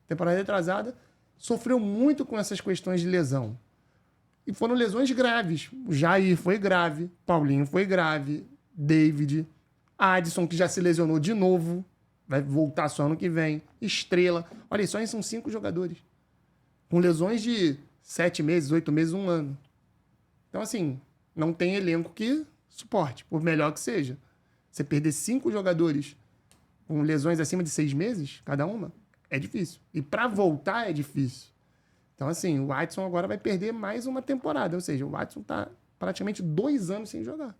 Temporada retrasada, sofreu muito com essas questões de lesão. E foram lesões graves. O Jair foi grave, Paulinho foi grave, David. Adson, que já se lesionou de novo, vai voltar só ano que vem. Estrela. Olha, só são 5 jogadores. Com lesões de 7 meses, 8 meses, 1 ano. Então, assim, não tem elenco que suporte, por melhor que seja. Você perder 5 jogadores com lesões acima de 6 meses, cada uma, é difícil. E para voltar é difícil. Então, assim, o Adson agora vai perder mais uma temporada. Ou seja, o Adson tá praticamente 2 anos sem jogar.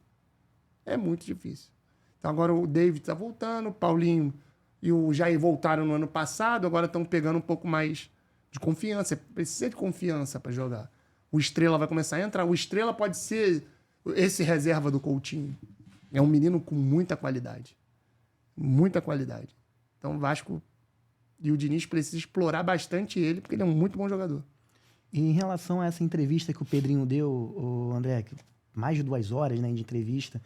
É muito difícil. Então, agora o David tá voltando, o Paulinho e o Jair voltaram no ano passado, agora estão pegando um pouco mais de confiança. Precisa de confiança para jogar. O Estrela vai começar a entrar. O Estrela pode ser esse reserva do Coutinho. É um menino com muita qualidade. Muita qualidade. Então o Vasco e o Diniz precisam explorar bastante ele, porque ele é um muito bom jogador. E em relação a essa entrevista que o Pedrinho deu, o André, mais de 2 horas, né, de entrevista,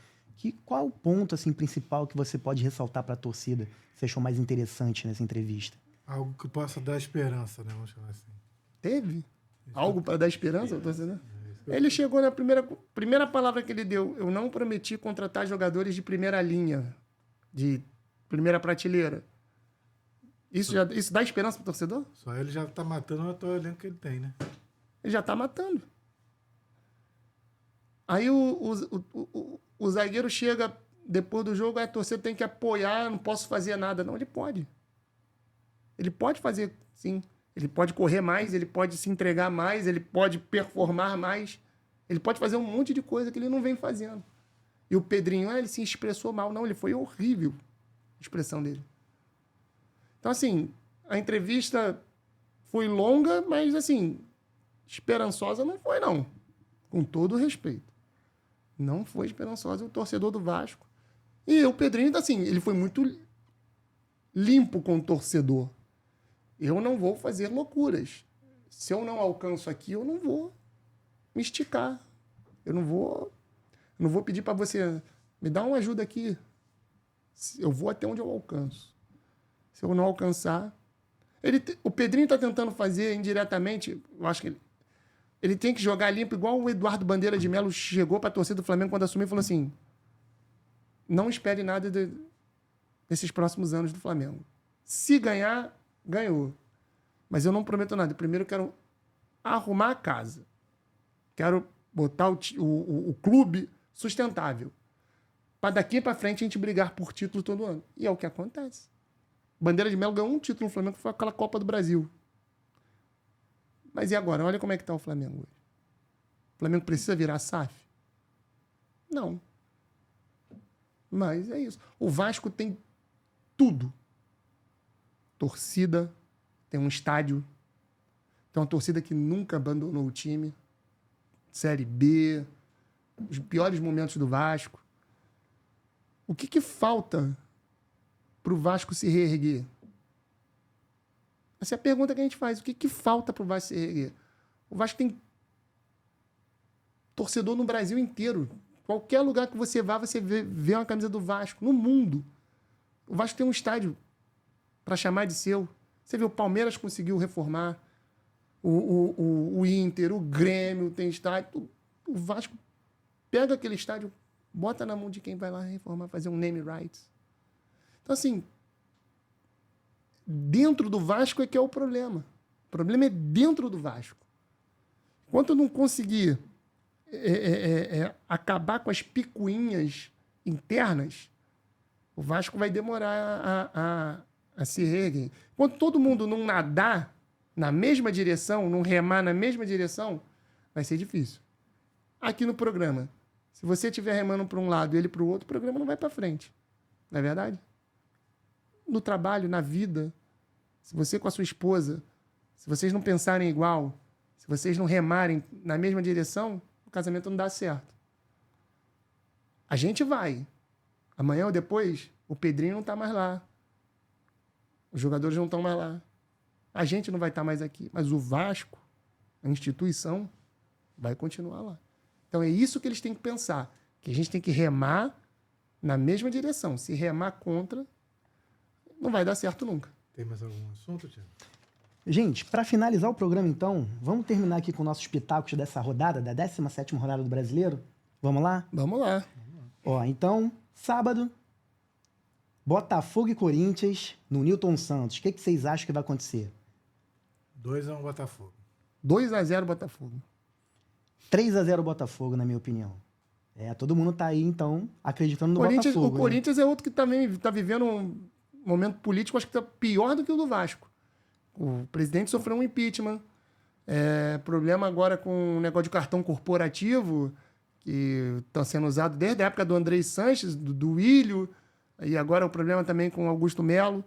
qual é o ponto assim, principal que você pode ressaltar para a torcida que você achou mais interessante nessa entrevista? Algo que possa dar esperança, né? Vamos chamar assim. Teve algo para dar esperança ao torcedor? Ele chegou na primeira palavra que ele deu. Eu não prometi contratar jogadores de primeira linha, de primeira prateleira. Isso dá esperança pro torcedor? Só ele já tá matando o atual elenco que ele tem, né? Ele já tá matando. Aí o zagueiro chega depois do jogo, a torcida tem que apoiar, não posso fazer nada. Não, ele pode. Ele pode fazer, sim. Ele pode correr mais, ele pode se entregar mais, ele pode performar mais. Ele pode fazer um monte de coisa que ele não vem fazendo. E o Pedrinho, ele se expressou mal. Não, ele foi horrível a expressão dele. Então, assim, a entrevista foi longa, mas, assim, esperançosa não foi, não. Com todo o respeito. Não foi esperançosa o torcedor do Vasco. E o Pedrinho, assim, ele foi muito limpo com o torcedor. Eu não vou fazer loucuras. Se eu não alcanço aqui, eu não vou me esticar. Eu não vou pedir para você me dar uma ajuda aqui. Eu vou até onde eu alcanço. Se eu não alcançar... O Pedrinho está tentando fazer indiretamente, eu acho que ele tem que jogar limpo, igual o Eduardo Bandeira de Melo chegou para a torcida do Flamengo quando assumiu e falou assim: não espere nada desses próximos anos do Flamengo. Se ganhar, ganhou. Mas eu não prometo nada. Primeiro eu quero arrumar a casa. Quero botar o clube sustentável. Para daqui para frente a gente brigar por título todo ano. E é o que acontece. Bandeira de Melo ganhou um título no Flamengo, que foi aquela Copa do Brasil. Mas e agora? Olha como é que está o Flamengo hoje. O Flamengo precisa virar SAF? Não. Mas é isso. O Vasco tem tudo. Torcida, tem um estádio, tem uma torcida que nunca abandonou o time. Série B, os piores momentos do Vasco. O que falta para o Vasco se reerguer? Essa é a pergunta que a gente faz. O que falta para o Vasco se reerguer? O Vasco tem torcedor no Brasil inteiro. Qualquer lugar que você vá, você vê uma camisa do Vasco. No mundo. O Vasco tem um estádio para chamar de seu. Você vê, o Palmeiras conseguiu reformar. O Inter, o Grêmio tem estádio. O Vasco pega aquele estádio, bota na mão de quem vai lá reformar, fazer um name rights. Então, assim, dentro do Vasco é que é o problema. O problema é dentro do Vasco. Enquanto eu não conseguir acabar com as picuinhas internas, o Vasco vai demorar a se reerguer. Enquanto todo mundo não nadar na mesma direção, não remar na mesma direção, vai ser difícil. Aqui no programa, se você estiver remando para um lado e ele para o outro, o programa não vai para frente. Não é verdade? No trabalho, na vida, se você com a sua esposa, se vocês não pensarem igual, se vocês não remarem na mesma direção, o casamento não dá certo. A gente vai. Amanhã ou depois, o Pedrinho não está mais lá. Os jogadores não estão mais lá. A gente não vai estar mais aqui. Mas o Vasco, a instituição, vai continuar lá. Então é isso que eles têm que pensar. Que a gente tem que remar na mesma direção. Se remar contra, não vai dar certo nunca. Tem mais algum assunto, Tiago? Gente, para finalizar o programa, então, vamos terminar aqui com nossos pitacos dessa rodada, da 17ª rodada do Brasileiro? Vamos lá? Vamos lá. Ó, então, sábado, Botafogo e Corinthians no Newton Santos. O que vocês acham que vai acontecer? 2-1 Botafogo. 2-0 Botafogo. 3-0 Botafogo, na minha opinião. Todo mundo tá aí, então, acreditando no Botafogo. O Corinthians é outro que também tá vivendo um momento político, acho que tá pior do que o do Vasco. O presidente sofreu um impeachment. Problema agora com o negócio de cartão corporativo, que está sendo usado desde a época do Andrei Sanches, do Willio, e agora o problema também com o Augusto Melo.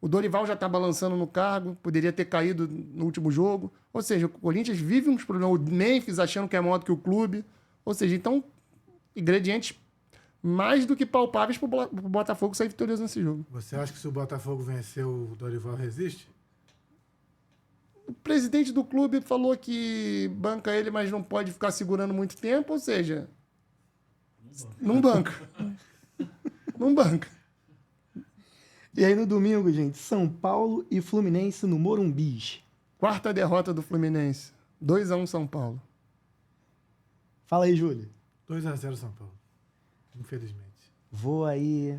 O Dorival já está balançando no cargo, poderia ter caído no último jogo. Ou seja, o Corinthians vive uns problemas. O Memphis achando que é maior do que o clube. Ou seja, então, ingredientes mais do que palpáveis para o Botafogo sair vitorioso nesse jogo. Você acha que se o Botafogo vencer, o Dorival resiste? O presidente do clube falou que banca ele, mas não pode ficar segurando muito tempo. Ou seja, não banca. Não banca. E aí no domingo, gente, São Paulo e Fluminense no Morumbi. Quarta derrota do Fluminense. 2-1 São Paulo. Fala aí, Júlio. 2-0 São Paulo. Infelizmente. Vou aí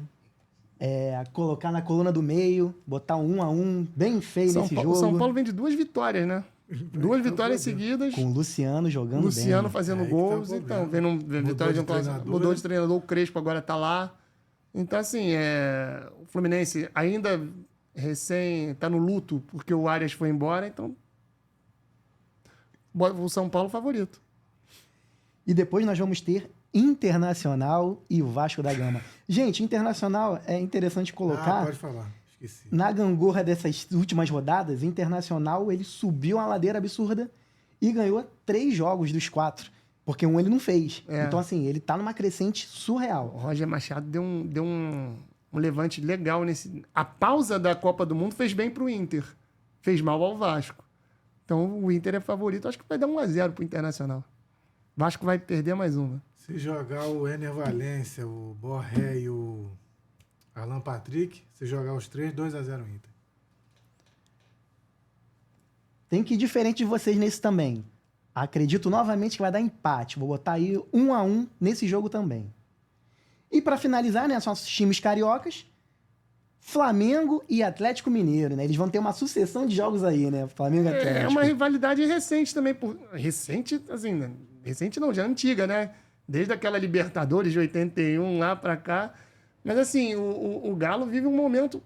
colocar na coluna do meio, botar um 1-1 bem feio nesse jogo. São Paulo vem de 2 vitórias, né? 2 vitórias seguidas. Com o Luciano jogando bem. Luciano fazendo gols. Então, vem vitória de um clássico. Mudou de treinador, o Crespo agora tá lá. Então, assim, o Fluminense ainda tá no luto porque o Arias foi embora, então o São Paulo favorito. E depois nós vamos ter Internacional e o Vasco da Gama. Gente, Internacional é interessante colocar... pode falar. Esqueci. Na gangorra dessas últimas rodadas, Internacional, ele subiu uma ladeira absurda e ganhou 3 jogos dos 4. Porque um ele não fez. Então, assim, ele tá numa crescente surreal. O Roger Machado deu um levante legal nesse... A pausa da Copa do Mundo fez bem pro Inter. Fez mal ao Vasco. Então, o Inter é favorito. Acho que vai dar 1-0 pro Internacional. Vasco vai perder mais uma. Se jogar o Ener Valencia, o Borré e o Alan Patrick, se jogar os 3, 2-0 Inter. Tem que ir diferente de vocês nesse também. Acredito novamente que vai dar empate. Vou botar aí 1-1 nesse jogo também. E para finalizar, né, são nossos times cariocas, Flamengo e Atlético Mineiro, né? Eles vão ter uma sucessão de jogos aí, né? Flamengo e Atlético. É uma rivalidade recente também. Recente, assim, né? Recente não, já antiga, né? Desde aquela Libertadores de 81 lá pra cá. Mas assim, o Galo vive um momento...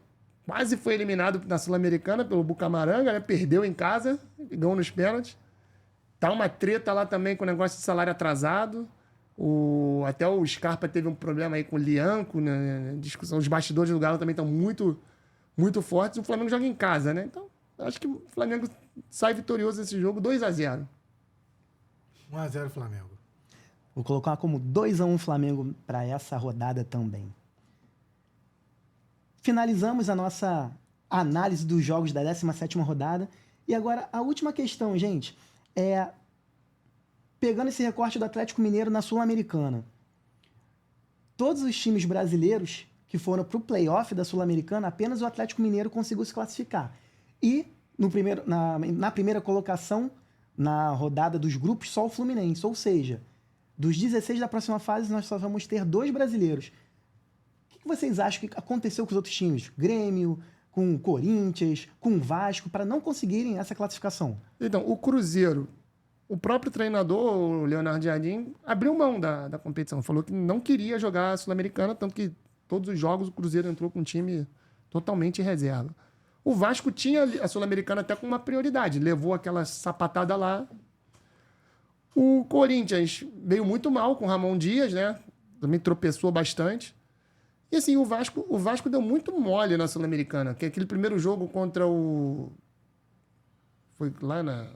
Quase foi eliminado na Sul-Americana pelo Bucamaranga, né? Perdeu em casa, ganhou nos pênaltis. Tá uma treta lá também com o negócio de salário atrasado. Até o Scarpa teve um problema aí com o Lianco, né? Discussão. Os bastidores do Galo também estão muito, muito fortes. O Flamengo joga em casa, né? Então, acho que o Flamengo sai vitorioso nesse jogo, 2-0. 1-0 Flamengo. Vou colocar como 2-1 Flamengo para essa rodada também. Finalizamos a nossa análise dos jogos da 17ª rodada. E agora, a última questão, gente, pegando esse recorte do Atlético Mineiro na Sul-Americana. Todos os times brasileiros que foram para o play-off da Sul-Americana, apenas o Atlético Mineiro conseguiu se classificar. E na primeira colocação, na rodada dos grupos, só o Fluminense. Ou seja, dos 16 da próxima fase, nós só vamos ter 2 brasileiros. O que vocês acham que aconteceu com os outros times? Grêmio, com o Corinthians, com o Vasco, para não conseguirem essa classificação? Então, o Cruzeiro, o próprio treinador, o Leonardo Jardim, abriu mão da competição. Falou que não queria jogar a Sul-Americana, tanto que todos os jogos o Cruzeiro entrou com um time totalmente em reserva. O Vasco tinha a Sul-Americana até com uma prioridade, levou aquela sapatada lá. O Corinthians veio muito mal com o Ramon Dias, né? Também tropeçou bastante. E assim, o Vasco deu muito mole na Sul-Americana, que aquele primeiro jogo contra o... Foi lá na...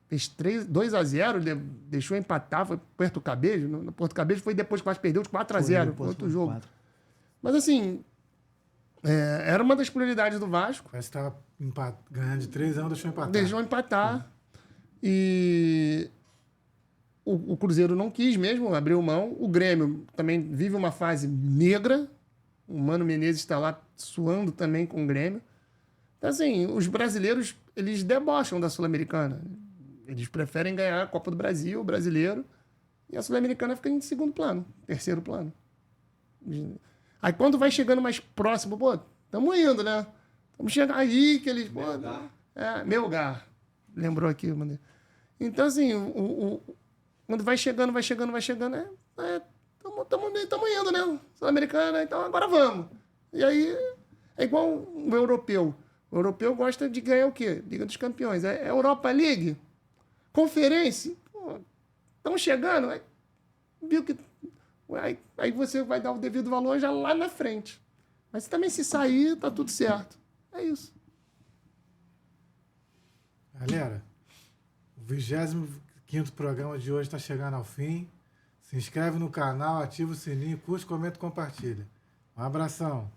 Fez 2-0, deixou empatar, foi Porto Cabello. No Porto Cabello foi depois que quase perdeu de 4-0, outro jogo. 4. Mas assim, era uma das prioridades do Vasco. Parece que estava ganhando de 3-1, deixou empatar. Deixou empatar. E o Cruzeiro não quis mesmo, abriu mão. O Grêmio também vive uma fase negra. O Mano Menezes está lá suando também com o Grêmio. Então, assim, os brasileiros, eles debocham da Sul-Americana. Eles preferem ganhar a Copa do Brasil, o brasileiro, e a Sul-Americana fica em segundo plano, terceiro plano. Aí quando vai chegando mais próximo, pô, tamo indo, né? Vamos chegar aí que eles... Melgar. Lembrou aqui, mano. Então, assim, quando vai chegando, tamo indo, né? Sul-Americana, então agora vamos. E aí, é igual o europeu. O europeu gosta de ganhar o quê? Liga dos Campeões. É Europa League, Conferência. Estamos chegando, viu que... Aí você vai dar o devido valor já lá na frente. Mas também se sair, tá tudo certo. É isso. Galera, o 25º programa de hoje está chegando ao fim. Se inscreve no canal, ativa o sininho, curte, comenta e compartilha. Um abração.